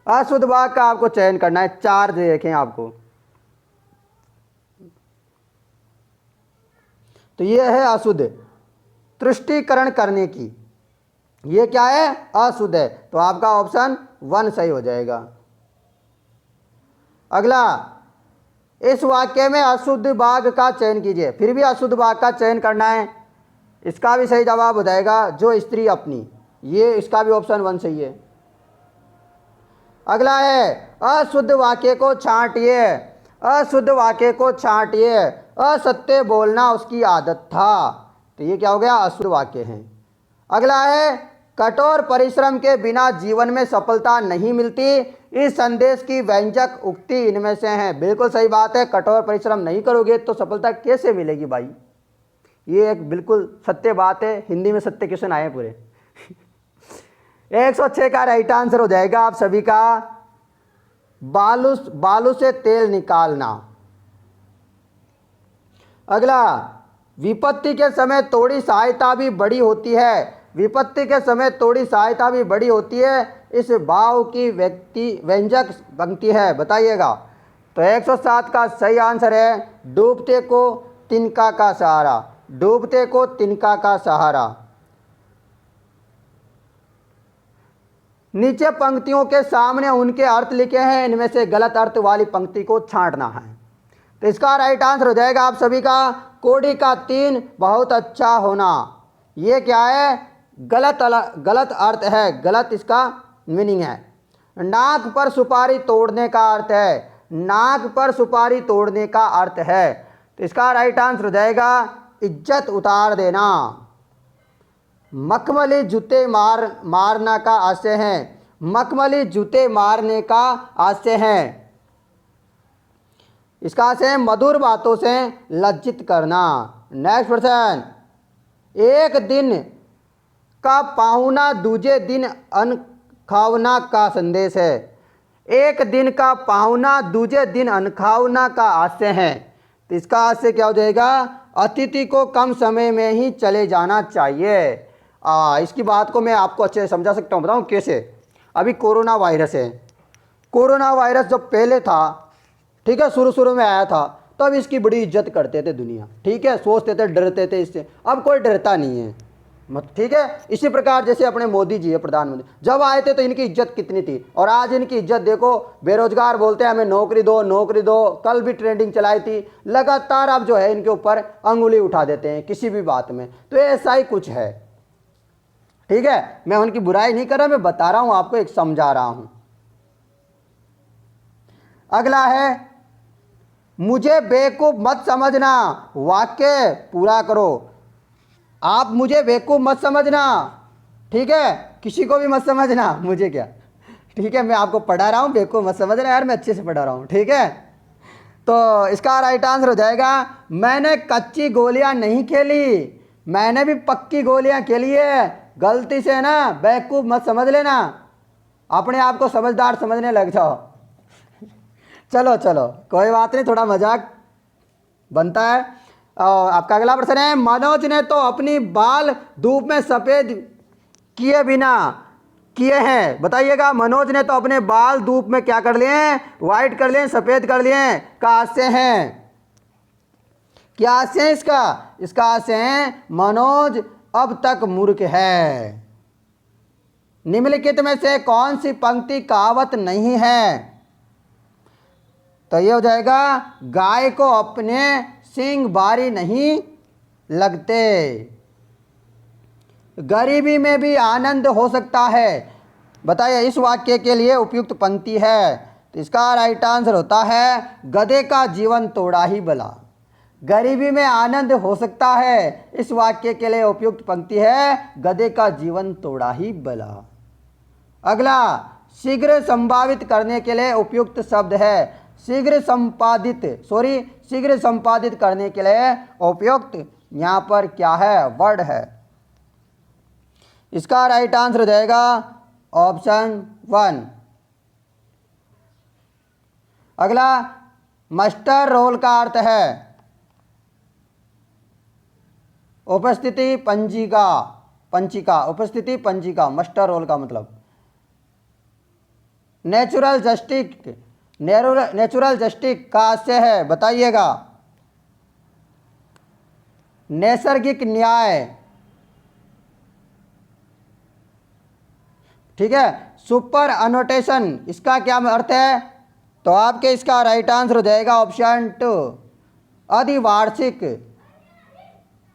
अशुद्ध वाक्य का आपको चयन करना है, 4 देखें आपको। तो यह है अशुद्ध, तुष्टीकरण करने की, ये क्या है? अशुद्ध है। तो आपका ऑप्शन 1 सही हो जाएगा। अगला, इस वाक्य में अशुद्ध वाक्य का चयन कीजिए। फिर भी अशुद्ध वाक्य का चयन करना है, इसका भी सही जवाब हो जाएगा जो स्त्री अपनी, ये इसका भी ऑप्शन 1 सही है। अगला है अशुद्ध वाक्य को छांटिए, अशुद्ध वाक्य को छांटिए, असत्य बोलना उसकी आदत था। तो ये क्या हो गया, अशुद्ध वाक्य है। अगला है कठोर परिश्रम के बिना जीवन में सफलता नहीं मिलती, इस संदेश की व्यंजक उक्ति इनमें से है। बिल्कुल सही बात है, कठोर परिश्रम नहीं करोगे तो सफलता कैसे मिलेगी भाई, ये एक बिल्कुल सत्य बात है। हिंदी में सत्य क्वेश्चन आए पूरे 106 का राइट आंसर हो जाएगा आप सभी का बालू से तेल निकालना। अगला विपत्ति के समय थोड़ी सहायता भी बड़ी होती है, विपत्ति के समय थोड़ी सहायता भी बड़ी होती है, इस भाव की व्यंजक पंक्ति है, बताइएगा। तो 107 का सही आंसर है डूबते को तिनका का सहारा, डूबते को तिनका का सहारा। नीचे पंक्तियों के सामने उनके अर्थ लिखे हैं, इनमें से गलत अर्थ वाली पंक्ति को छांटना है। तो इसका राइट आंसर हो जाएगा आप सभी का कोड़ी का 3 बहुत अच्छा होना। ये क्या है, गलत अर्थ है, गलत इसका मीनिंग है। नाक पर सुपारी तोड़ने का अर्थ है, नाक पर सुपारी तोड़ने का अर्थ है। तो इसका राइट आंसर हो जाएगा इज्जत उतार देना। मखमली जूते मारना का आशय है, मखमली जूते मारने का आशय है। इसका आशय है मधुर बातों से लज्जित करना। नेक्स्ट प्रश्न, एक दिन का पाहुना दूजे दिन अन्न खावना का संदेश है, एक दिन का पाहुना दूजे दिन अन्न खावना का आशय है। तो इसका आशय क्या हो जाएगा, अतिथि को कम समय में ही चले जाना चाहिए। इसकी बात को मैं आपको अच्छे से समझा सकता हूँ, बताऊँ कैसे। अभी कोरोना वायरस है, कोरोना वायरस जब पहले था, ठीक है, शुरू में आया था, तब इसकी बड़ी इज्जत करते थे दुनिया, ठीक है, सोचते थे, डरते थे इससे। अब कोई डरता नहीं है, ठीक है। इसी प्रकार जैसे अपने मोदी जी है प्रधानमंत्री, जब आए थे तो इनकी इज्जत कितनी थी, और आज इनकी इज्जत देखो। बेरोजगार बोलते हैं हमें नौकरी दो, नौकरी दो। कल भी ट्रेंडिंग चलाई थी, लगातार अब जो है इनके ऊपर अंगुली उठा देते हैं किसी भी बात में। तो ऐसा ही कुछ है, ठीक है। मैं उनकी बुराई नहीं कर रहा, मैं बता रहा हूं आपको, एक समझा रहा हूं। अगला है मुझे बेवकूफ मत समझना, वाक्य पूरा करो। आप मुझे बेवकूफ मत समझना, ठीक है, किसी को भी मत समझना, मुझे क्या, ठीक है। मैं आपको पढ़ा रहा हूँ, बेवकूफ मत समझना यार, मैं अच्छे से पढ़ा रहा हूँ, ठीक है। तो इसका राइट आंसर हो जाएगा मैंने कच्ची गोलियां नहीं खेली, मैंने भी पक्की गोलियां खेली है। गलती से ना बेवकूफ मत समझ लेना, अपने आप को समझदार समझने लग जाओ। चलो चलो कोई बात नहीं, थोड़ा मजाक बनता है। आपका अगला प्रश्न है मनोज ने तो अपनी बाल धूप में सफ़ेद किए बिना किए हैं, बताइएगा। मनोज ने तो अपने बाल धूप में क्या कर लिए हैं, वाइट कर लिए, सफ़ेद कर लिए का आशय है, क्या आशय है इसका, इसका आशय है मनोज अब तक मूर्ख है। निम्नलिखित में से कौन सी पंक्ति कहावत नहीं है, तो ये हो जाएगा गाय को अपने सींग भारी नहीं लगते, गरीबी में भी आनंद हो सकता है। बताइए इस वाक्य के लिए उपयुक्त पंक्ति है। तो इसका राइट आंसर होता है गधे का जीवन तोड़ा ही भला, गरीबी में आनंद हो सकता है। इस वाक्य के लिए उपयुक्त पंक्ति है गधे का जीवन तोड़ा ही भला। अगला शीघ्र संभावित करने के लिए उपयुक्त शब्द है, शीघ्र संपादित करने के लिए उपयुक्त यहाँ पर क्या है, वर्ड है। इसका राइट आंसर हो जाएगा ऑप्शन 1। अगला मास्टर रोल का अर्थ है उपस्थिति पंचिका, उपस्थिति पंचिका, मास्टर रोल का मतलब। नेचुरल जस्टिस का आशय है, बताइएगा। नैसर्गिक न्याय, ठीक है। सुपर अनोटेशन इसका क्या अर्थ है, तो आपके इसका राइट आंसर हो जाएगा ऑप्शन 2 अधिवार्षिक।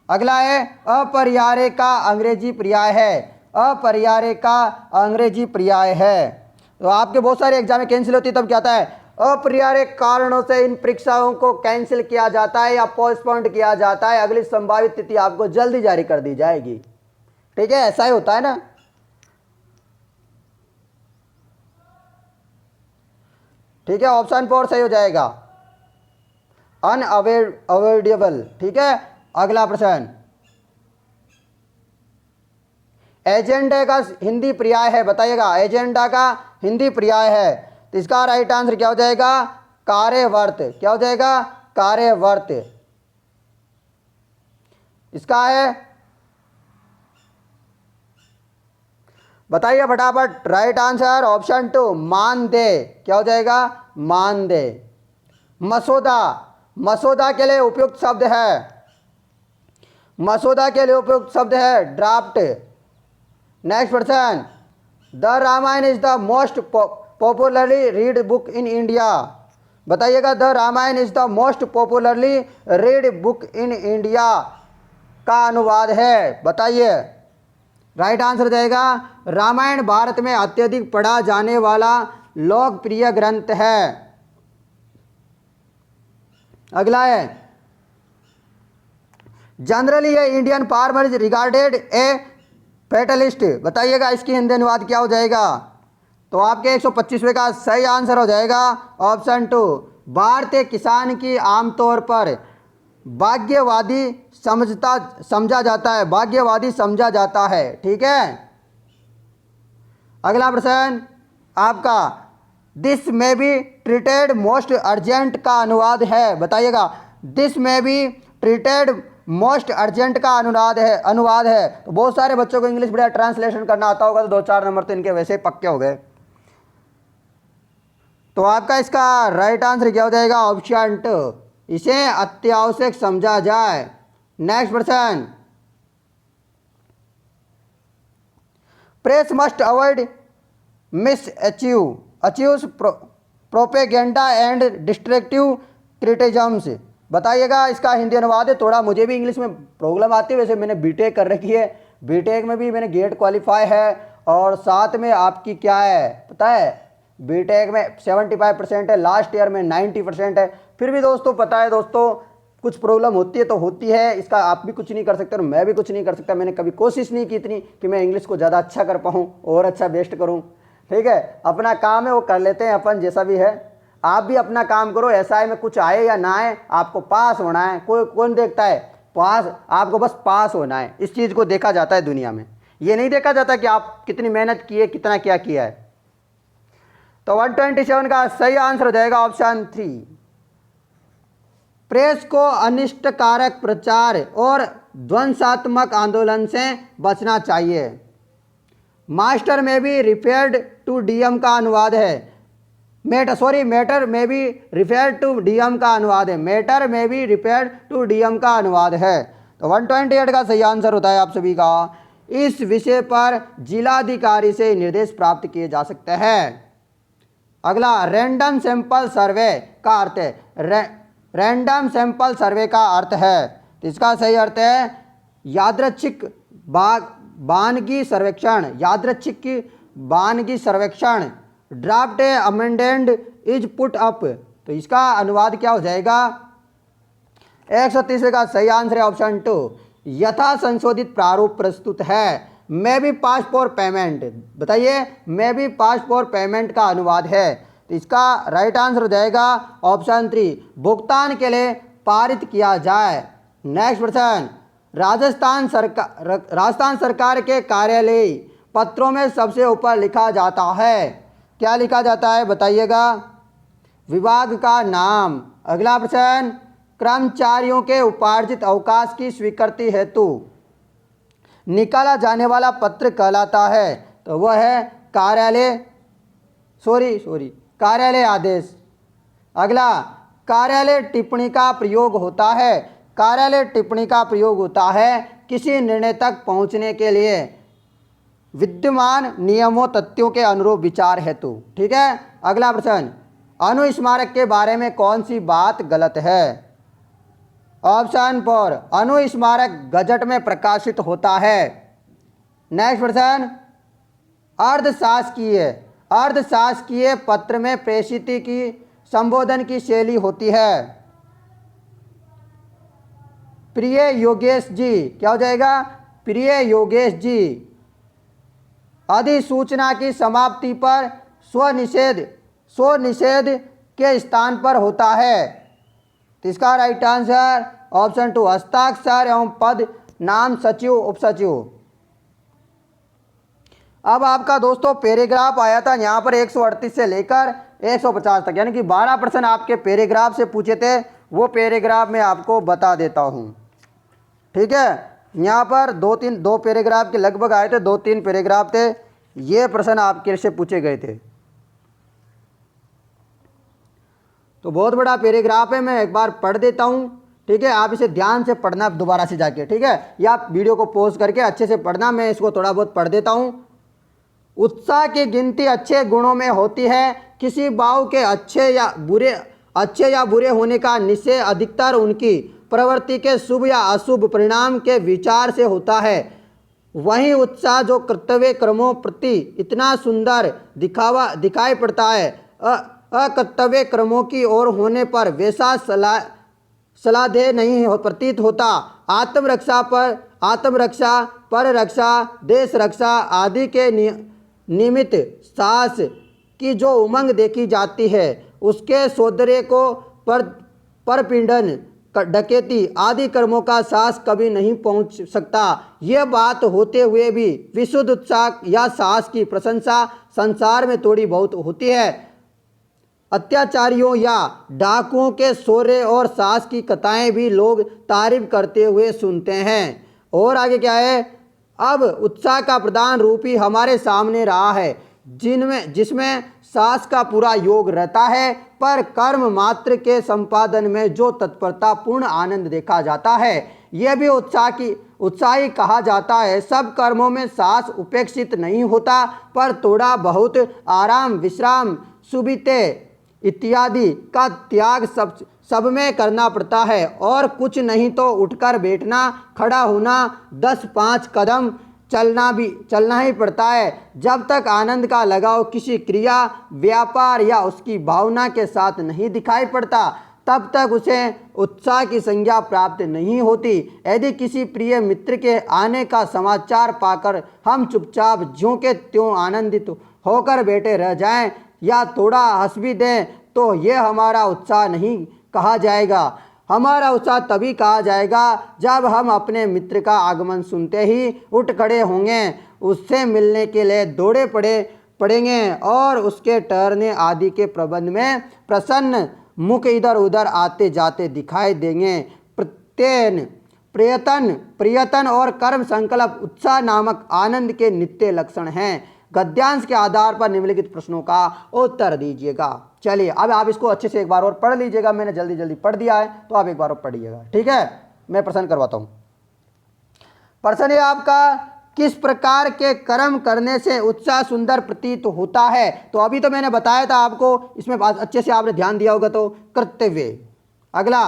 अगला है अपरिहार्य का अंग्रेजी पर्याय है, अपरिहार्य का अंग्रेजी पर्याय है। तो आपके बहुत सारे एग्जाम में कैंसिल होती है, तब क्या आता है, अपरिहार्य कारणों से इन परीक्षाओं को कैंसिल किया जाता है या पोस्टपोन्ड किया जाता है, अगली संभावित तिथि आपको जल्दी जारी कर दी जाएगी। ठीक है, ऐसा ही होता है ना। ठीक है, ऑप्शन 4 सही हो जाएगा, अनअवॉइडेबल। ठीक है, अगला प्रश्न, एजेंडा का हिंदी पर्याय है, बताइएगा, एजेंडा का हिंदी पर्याय है, तो इसका राइट आंसर क्या हो जाएगा, कार्यवर्त। क्या हो जाएगा, कार्यवर्त। इसका है, बताइए फटाफट, राइट आंसर ऑप्शन 2 मानदेय। क्या हो जाएगा, मानदेय। मसौदा, मसौदा के लिए उपयुक्त शब्द है, मसौदा के लिए उपयुक्त शब्द है draft. Next question, the Ramayana is the most popularly read book in India. बताइएगा, the Ramayana is the most popularly read book in India का अनुवाद है, बताइए। राइट आंसर जाएगा, रामायण भारत में अत्यधिक पढ़ा जाने वाला लोकप्रिय ग्रंथ है। अगला है, generally A Indian farmer is regarded A fatalist. बताइएगा, इसकी हिंदी अनुवाद क्या हो जाएगा, तो आपके 125वें का सही आंसर हो जाएगा ऑप्शन 2, भारतीय किसान की आमतौर पर भाग्यवादी समझा जाता है, भाग्यवादी समझा जाता है। ठीक है, अगला प्रश्न आपका, दिस में बी ट्रीटेड मोस्ट अर्जेंट का अनुवाद है, बताइएगा, दिस में बी ट्रीटेड मोस्ट अर्जेंट का अनुवाद है। तो बहुत सारे बच्चों को इंग्लिश बढ़िया ट्रांसलेशन करना आता होगा, तो 2-4 नंबर तो इनके वैसे ही पक्के हो गए। तो आपका इसका राइट आंसर क्या हो जाएगा, ऑप्शन 2, इसे अत्यावश्यक समझा जाए। नेक्स्ट प्रश्न, press must avoid mischievous propaganda and destructive criticisms. बताइएगा, इसका हिंदी अनुवाद है। थोड़ा मुझे भी इंग्लिश में प्रॉब्लम आती है, वैसे मैंने बीटेक कर रखी है, बीटेक में भी मैंने गेट क्वालिफाई है, और साथ में आपकी क्या है पता है, बीटेक में 75% है, लास्ट ईयर में 90% है। फिर भी दोस्तों पता है दोस्तों, कुछ प्रॉब्लम होती है तो होती है, इसका आप भी कुछ नहीं कर सकते और मैं भी कुछ नहीं कर सकता। मैंने कभी कोशिश नहीं की इतनी कि मैं इंग्लिश को ज़्यादा अच्छा कर पाऊँ और अच्छा बेस्ट करूँ। ठीक है, अपना काम है वो कर लेते हैं अपन, जैसा भी है। आप भी अपना काम करो, एसआई में कुछ आए या ना आए, आपको पास होना है। कौन देखता है पास, आपको बस पास होना है। इस चीज़ को देखा जाता है दुनिया में, ये नहीं देखा जाता कि आप कितनी मेहनत किए, कितना क्या किया है। तो 127 का सही आंसर हो जाएगा ऑप्शन 3, प्रेस को अनिष्टकारक प्रचार और ध्वंसात्मक आंदोलन से बचना चाहिए। मास्टर में भी रिफेयर्ड टू डीएम का अनुवाद है, मैटर में भी रिफेयर टू डीएम का अनुवाद है, मैटर में भी रिफेयर टू डीएम का अनुवाद है। तो 128 का सही आंसर होता है आप सभी का, इस विषय पर जिलाधिकारी से निर्देश प्राप्त किए जा सकते हैं। अगला, रैंडम सैंपल सर्वे का अर्थ है, रैंडम सैंपल सर्वे का अर्थ है, तो इसका सही अर्थ है यादृच्छिक वानगी सर्वेक्षण, यादृच्छिक वानगी सर्वेक्षण। Draft amended is put up, तो इसका अनुवाद क्या हो जाएगा, 130 का सही आंसर है ऑप्शन 2, यथा संशोधित प्रारूप प्रस्तुत है। मैं भी पास फॉर पेमेंट, बताइए, मैं भी पास फॉर पेमेंट का अनुवाद है, तो इसका राइट आंसर हो जाएगा ऑप्शन 3, भुगतान के लिए पारित किया जाए। नेक्स्ट प्रश्न, राजस्थान सरकार के कार्यालय पत्रों में सबसे ऊपर लिखा जाता है, क्या लिखा जाता है बताइएगा, विभाग का नाम। अगला प्रश्न, कर्मचारियों के उपार्जित अवकाश की स्वीकृति हेतु निकाला जाने वाला पत्र कहलाता है, तो वह है कार्यालय आदेश। अगला, कार्यालय टिप्पणी का प्रयोग होता है, कार्यालय टिप्पणी का प्रयोग होता है किसी निर्णय तक पहुंचने के लिए विद्यमान नियमों तथ्यों के अनुरूप विचार हेतु। ठीक है, अगला प्रश्न, अनुस्मारक के बारे में कौन सी बात गलत है, ऑप्शन 4, अनुस्मारक गजट में प्रकाशित होता है। नेक्स्ट प्रश्न, अर्धशासकीय अर्धशासकीय पत्र में प्रेषित की संबोधन की शैली होती है। प्रिय योगेश जी, क्या हो जाएगा? प्रिय योगेश जी। अधिसूचना की समाप्ति पर स्वनिषेध के स्थान पर होता है। तो इसका राइट आंसर ऑप्शन 2 हस्ताक्षर एवं पद नाम सचिव उपसचिव। अब आपका दोस्तों पैराग्राफ आया था यहाँ पर 138 से लेकर 150 तक, यानी कि 12 प्रश्न आपके पैराग्राफ से पूछे थे। वो पैराग्राफ मैं आपको बता देता हूँ, ठीक है। यहाँ पर दो पैराग्राफ के लगभग आए थे, 2-3 पैराग्राफ थे, ये प्रश्न आपके से पूछे गए थे। तो बहुत बड़ा पैराग्राफ है, मैं एक बार पढ़ देता हूँ, ठीक है। आप इसे ध्यान से पढ़ना दोबारा से जाके, ठीक है, या आप वीडियो को पॉज करके अच्छे से पढ़ना। मैं इसको थोड़ा बहुत पढ़ देता हूँ। उत्साह की गिनती अच्छे गुणों में होती है। किसी भाव के अच्छे या बुरे होने का निश्चय अधिकतर उनकी प्रवृत्ति के शुभ या अशुभ परिणाम के विचार से होता है। वहीं उत्साह जो कर्तव्य कर्मों प्रति इतना सुंदर दिखाई पड़ता है, अकर्तव्य कर्मों की ओर होने पर वैसा सलाहदेह नहीं प्रतीत होता। आत्मरक्षा, पर रक्षा, देश रक्षा आदि के निमित्त साहस की जो उमंग देखी जाती है, उसके सौंदर्य को परपीड़न, डकैती आदि कर्मों का साहस कभी नहीं पहुंच सकता। यह बात होते हुए भी विशुद्ध उत्साह या साहस की प्रशंसा संसार में थोड़ी बहुत होती है। अत्याचारियों या डाकुओं के शौर्य और साहस की कथाएं भी लोग तारीफ करते हुए सुनते हैं। और आगे क्या है? अब उत्साह का प्रधान रूप ही हमारे सामने रहा है, जिसमें साहस का पूरा योग रहता है, पर कर्म मात्र के संपादन में जो तत्परता पूर्ण आनंद देखा जाता है, यह भी उत्साही कहा जाता है। सब कर्मों में साहस उपेक्षित नहीं होता, पर थोड़ा बहुत आराम, विश्राम, सुविते इत्यादि का त्याग सब में करना पड़ता है। और कुछ नहीं तो उठकर बैठना, खड़ा होना, 10-5 कदम चलना ही पड़ता है। जब तक आनंद का लगाव किसी क्रिया, व्यापार या उसकी भावना के साथ नहीं दिखाई पड़ता, तब तक उसे उत्साह की संज्ञा प्राप्त नहीं होती। यदि किसी प्रिय मित्र के आने का समाचार पाकर हम चुपचाप ज्यों के त्यों आनंदित होकर बैठे रह जाएं या थोड़ा हंस भी दें, तो यह हमारा उत्साह नहीं कहा जाएगा। हमारा उत्साह तभी कहा जाएगा जब हम अपने मित्र का आगमन सुनते ही उठ खड़े होंगे, उससे मिलने के लिए दौड़े पड़ेंगे और उसके ठहरने आदि के प्रबंध में प्रसन्न मुख इधर उधर आते जाते दिखाई देंगे। प्रयत्न और कर्म संकल्प उत्साह नामक आनंद के नित्य लक्षण हैं। गद्यांश के आधार पर निम्नलिखित प्रश्नों का उत्तर दीजिएगा। चलिए अब आप इसको अच्छे से एक बार और पढ़ लीजिएगा। मैंने जल्दी पढ़ दिया है, तो आप एक बार और पढ़िएगा, ठीक है। मैं प्रश्न करवाता हूं। प्रश्न है आपका, किस प्रकार के कर्म करने से उत्साह सुंदर प्रतीत होता है? तो अभी तो मैंने बताया था आपको, इसमें अच्छे से आपने ध्यान दिया होगा। तो कर्तव्य। अगला,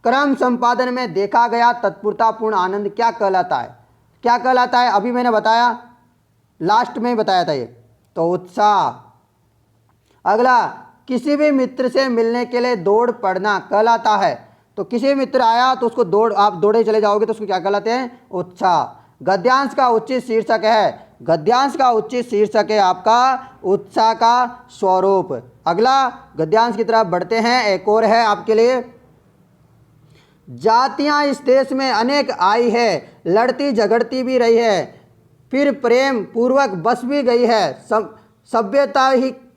कर्म संपादन में देखा गया तत्परतापूर्ण आनंद क्या कहलाता है? क्या कहलाता है? अभी मैंने बताया, लास्ट में बताया था ये, तो उत्साह। अगला, किसी भी मित्र से मिलने के लिए दौड़ पड़ना कहलाता है। तो किसी मित्र आया तो उसको आप दौड़े चले जाओगे तो उसको क्या कहलाते हैं? उत्साह। गद्यांश का उचित शीर्षक है, गद्यांश का उचित शीर्षक है आपका उत्साह का स्वरूप। अगला, गद्यांश की तरफ बढ़ते हैं। एक और है आपके लिए, जातियां इस देश में अनेक आई है, लड़ती झगड़ती भी रही है, फिर प्रेम पूर्वक बस भी गई है।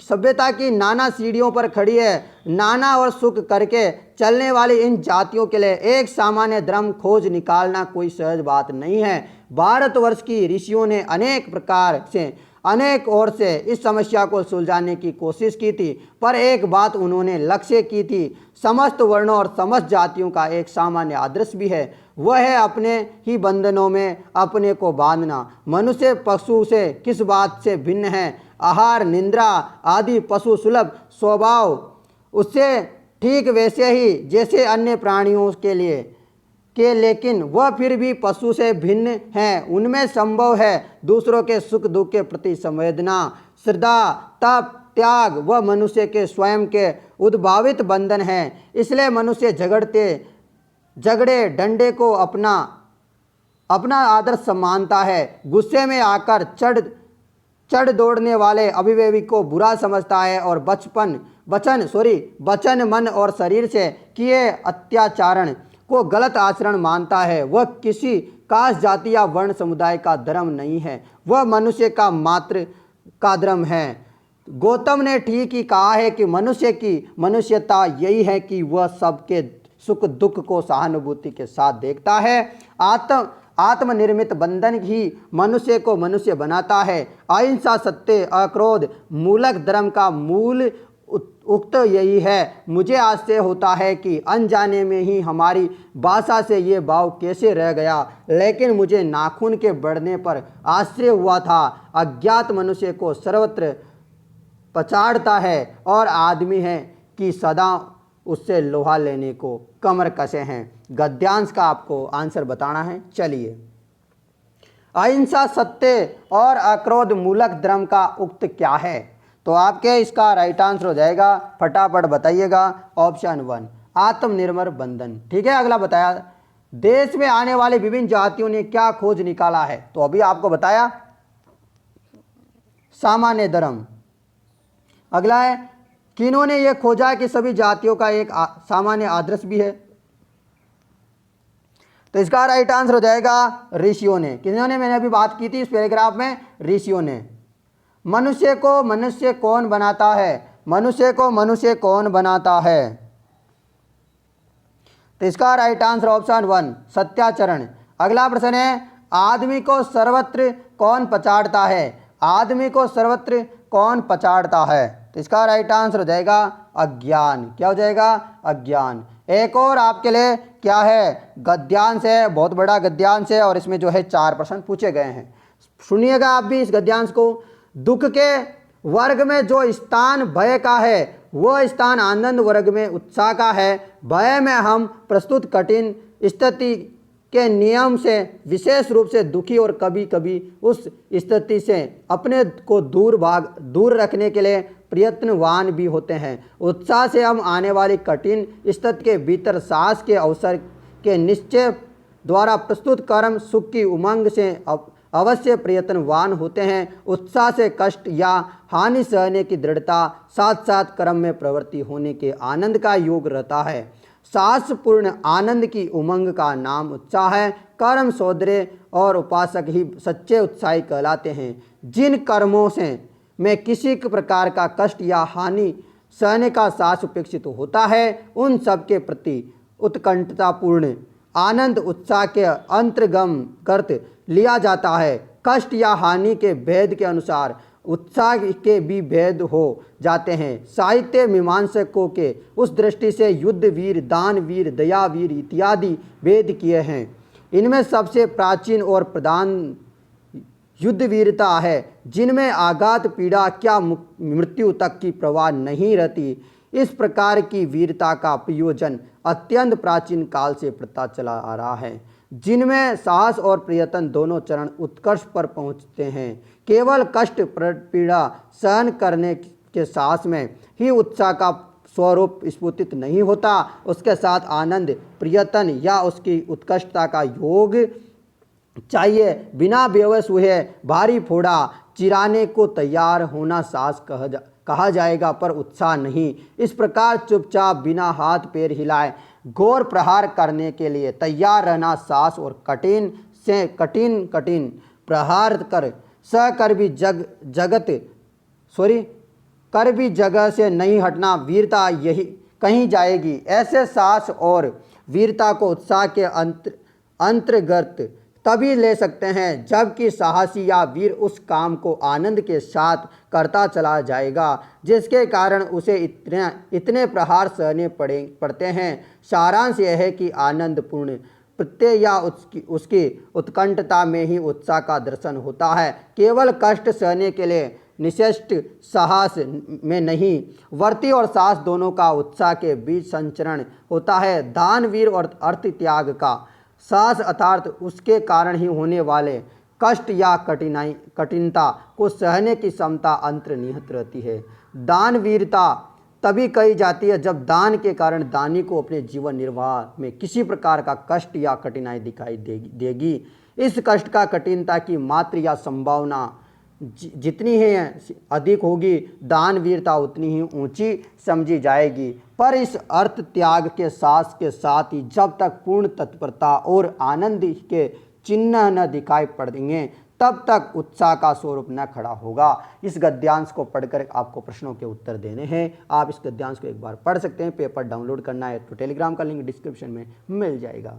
सभ्यता की नाना सीढ़ियों पर खड़ी है। नाना और सुख करके चलने वाली इन जातियों के लिए एक सामान्य धर्म खोज निकालना कोई सहज बात नहीं है। भारतवर्ष की ऋषियों ने अनेक प्रकार से, अनेक ओर से इस समस्या को सुलझाने की कोशिश की थी, पर एक बात उन्होंने लक्ष्य की थी, समस्त वर्णों और समस्त जातियों का एक सामान्य आदर्श भी है, वह है अपने ही बंधनों में अपने को बांधना। मनुष्य पशु से किस बात से भिन्न है? आहार, निद्रा आदि पशु सुलभ स्वभाव उससे ठीक वैसे ही जैसे अन्य प्राणियों के लिए लेकिन वह फिर भी पशु से भिन्न है। उनमें संभव है दूसरों के सुख दुख के प्रति संवेदना, श्रद्धा, तप त्याग व मनुष्य के स्वयं के उद्भावित बंधन हैं। इसलिए मनुष्य झगड़े डंडे को अपना आदर्श मानता है। गुस्से में आकर चढ़ दौड़ने वाले अभिवेकी को बुरा समझता है और वचन मन और शरीर से किए अत्याचारण को गलत आचरण मानता है। वह किसी कास्ट जाति या वर्ण समुदाय का धर्म नहीं है, वह मनुष्य का मात्र का धर्म है। गौतम ने ठीक ही कहा है कि मनुष्य की मनुष्यता यही है कि वह सबके सुख दुख को सहानुभूति के साथ देखता है। आत्मनिर्मित बंधन ही मनुष्य को मनुष्य बनाता है। अहिंसा सत्य अक्रोध मूलक धर्म का मूल उक्त यही है। मुझे आश्चर्य होता है कि अनजाने में ही हमारी भाषा से ये भाव कैसे रह गया, लेकिन मुझे नाखून के बढ़ने पर आश्चर्य हुआ था। अज्ञात मनुष्य को सर्वत्र पछाड़ता है और आदमी है कि सदा उससे लोहा लेने को कमर कसे हैं। गद्यांश का आपको आंसर बताना है। चलिए, अहिंसा सत्य और अक्रोध मूलक धर्म का उक्त क्या है? तो आपके इसका राइट आंसर हो जाएगा, फटाफट बताइएगा, ऑप्शन 1 आत्मनिर्भर बंधन। ठीक है, अगला बताया देश में आने वाले विभिन्न जातियों ने क्या खोज निकाला है? तो अभी आपको बताया सामान्य धर्म। अगला है किन्होंने यह खोजा कि सभी जातियों का एक सामान्य आदर्श भी है? तो इसका राइट आंसर हो जाएगा ऋषियों ने। किन्होंने? मैंने अभी बात की थी इस पैराग्राफ में, ऋषियों ने। मनुष्य को मनुष्य कौन बनाता है? मनुष्य को मनुष्य कौन बनाता है? तो इसका राइट आंसर ऑप्शन 1 सत्याचरण। अगला प्रश्न है आदमी को सर्वत्र कौन पछाड़ता है? आदमी को सर्वत्र कौन पछाड़ता है? तो इसका राइट आंसर हो जाएगा अज्ञान। क्या हो जाएगा? अज्ञान। एक और आपके लिए क्या है? गद्यांश है, बहुत बड़ा गद्यांश है और इसमें जो है 4 प्रश्न पूछे गए हैं। सुनिएगा आप भी इस गद्यांश को। दुख के वर्ग में जो स्थान भय का है वह स्थान आनंद वर्ग में उत्साह का है। भय में हम प्रस्तुत कठिन स्थिति के नियम से विशेष रूप से दुखी और कभी कभी उस स्थिति से अपने को दूर रखने के लिए प्रयत्नवान भी होते हैं। उत्साह से हम आने वाली कठिन स्थिति के भीतर साहस के अवसर के निश्चय द्वारा प्रस्तुत कर्म सुख की उमंग से अवश्य प्रयत्नवान होते हैं। उत्साह से कष्ट या हानि सहने की दृढ़ता साथ साथ कर्म में प्रवृत्ति होने के आनंद का योग रहता है। साहसपूर्ण आनंद की उमंग का नाम उत्साह है। कर्म सौदरे और उपासक ही सच्चे उत्साही कहलाते हैं। जिन कर्मों से में किसी प्रकार का कष्ट या हानि सहने का साहस उपेक्षित होता है उन सब के प्रति उत्कंठतापूर्ण आनंद उत्साह के अंतर्गम करते लिया जाता है। कष्ट या हानि के भेद के अनुसार उत्साह के भी भेद हो जाते हैं। साहित्य मीमांसकों के उस दृष्टि से युद्ध वीर दान वीर दया वीर इत्यादि भेद किए हैं। इनमें सबसे प्राचीन और प्रधान युद्ध वीरता है जिनमें आघात पीड़ा क्या मृत्यु तक की परवाह नहीं रहती। इस प्रकार की वीरता का प्रयोजन अत्यंत प्राचीन काल से पता चला आ रहा है, जिनमें साहस और प्रयत्न दोनों चरण उत्कर्ष पर पहुंचते हैं। केवल कष्ट पीड़ा सहन करने के साहस में ही उत्साह का स्वरूप स्फुटित नहीं होता, उसके साथ आनंद प्रयत्न या उसकी उत्कृष्टता का योग चाहिए। बिना बेवश हुए भारी फोड़ा चिराने को तैयार होना साहस कहा जाएगा, पर उत्साह नहीं। इस प्रकार चुपचाप बिना हाथ पैर हिलाए घोर प्रहार करने के लिए तैयार रहना साहस और कठिन से कठिन प्रहार कर भी जगह से नहीं हटना वीरता यही कहीं जाएगी। ऐसे साहस और वीरता को उत्साह के अंतर्गत तभी ले सकते हैं जबकि साहसी या वीर उस काम को आनंद के साथ करता चला जाएगा जिसके कारण उसे इतने प्रहार सहने पड़ते हैं। सारांश यह है कि आनंदपूर्ण प्रत्यय या उसकी उत्कंठता में ही उत्साह का दर्शन होता है, केवल कष्ट सहने के लिए निश्चित साहस में नहीं। वर्ती और साहस दोनों का उत्साह के बीच संचरण होता है। दानवीर और अर्थ त्याग का साहस अर्थात उसके कारण ही होने वाले कष्ट या कठिनता को सहने की क्षमता अंतर्निहित रहती है। दानवीरता तभी कही जाती है जब दान के कारण दानी को अपने जीवन निर्वाह में किसी प्रकार का कष्ट या कठिनाई दिखाई देगी। इस कष्ट का कठिनता की मात्रा या संभावना जितनी है अधिक होगी, दानवीरता उतनी ही ऊंची समझी जाएगी। पर इस अर्थ त्याग के साथ ही जब तक पूर्ण तत्परता और आनंद के चिन्ह न दिखाई पड़ेंगे तब तक उत्साह का स्वरूप न खड़ा होगा। इस गद्यांश को पढ़कर आपको प्रश्नों के उत्तर देने हैं। आप इस गद्यांश को एक बार पढ़ सकते हैं। पेपर डाउनलोड करना है तो टेलीग्राम का लिंक डिस्क्रिप्शन में मिल जाएगा।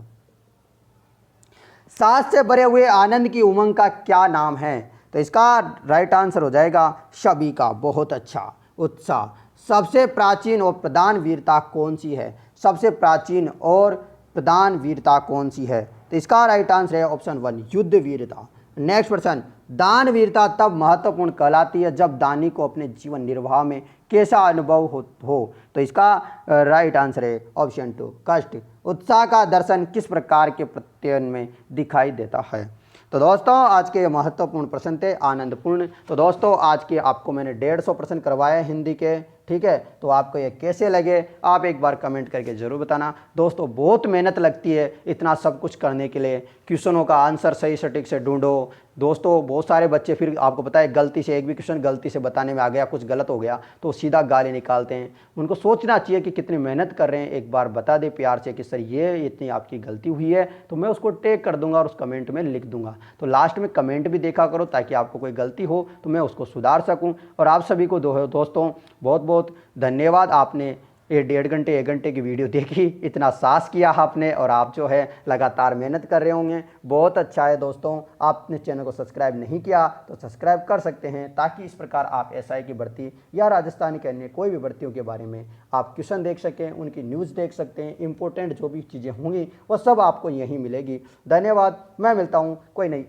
साथ से भरे हुए आनंद की उमंग का क्या नाम है? तो इसका राइट आंसर हो जाएगा सभी का। बहुत अच्छा। उत्साह। सबसे प्राचीन और प्रधान वीरता कौन सी है? सबसे प्राचीन और प्रधान वीरता कौन सी है? तो इसका राइट आंसर है ऑप्शन 1 युद्ध वीरता। नेक्स्ट प्रश्न, दान वीरता तब महत्वपूर्ण कहलाती है जब दानी को अपने जीवन निर्वाह में कैसा अनुभव हो। तो इसका राइट आंसर है ऑप्शन 2 कष्ट। उत्साह का दर्शन किस प्रकार के प्रत्ययन में दिखाई देता है? तो दोस्तों आज के महत्वपूर्ण प्रश्न थे आनंदपूर्ण। तो दोस्तों आज के आपको मैंने 150 प्रश्न करवाए हिंदी के, ठीक है। तो आपको ये कैसे लगे आप एक बार कमेंट करके ज़रूर बताना। दोस्तों बहुत मेहनत लगती है इतना सब कुछ करने के लिए। क्वेश्चनों का आंसर सही सटीक से ढूंढो। दोस्तों बहुत सारे बच्चे फिर आपको पता है गलती से एक भी क्वेश्चन गलती से बताने में आ गया, कुछ गलत हो गया तो सीधा गाली निकालते हैं। उनको सोचना चाहिए कि कितनी मेहनत कर रहे हैं। एक बार बता दे प्यार से कि सर ये इतनी आपकी गलती हुई है, तो मैं उसको टैग कर दूंगा और उस कमेंट में लिख दूंगा। तो लास्ट में कमेंट भी देखा करो ताकि आपको कोई गलती हो तो मैं उसको सुधार सकूं। और आप सभी को दोस्तों बहुत बहुत धन्यवाद। आपने ये 1.5 घंटे की वीडियो देखी, इतना साहस किया आपने और आप जो है लगातार मेहनत कर रहे होंगे। बहुत अच्छा है दोस्तों। आपने चैनल को सब्सक्राइब नहीं किया तो सब्सक्राइब कर सकते हैं ताकि इस प्रकार आप एसआई की भर्ती या राजस्थानी के अन्य कोई भी भर्तियों के बारे में आप क्वेश्चन देख सकें, उनकी न्यूज़ देख सकते हैं। इंपॉर्टेंट जो भी चीज़ें होंगी वो सब आपको यहीं मिलेगी। धन्यवाद। मैं मिलता हूँ कोई नई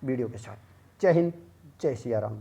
वीडियो के साथ। जय हिंद, जय सिया राम।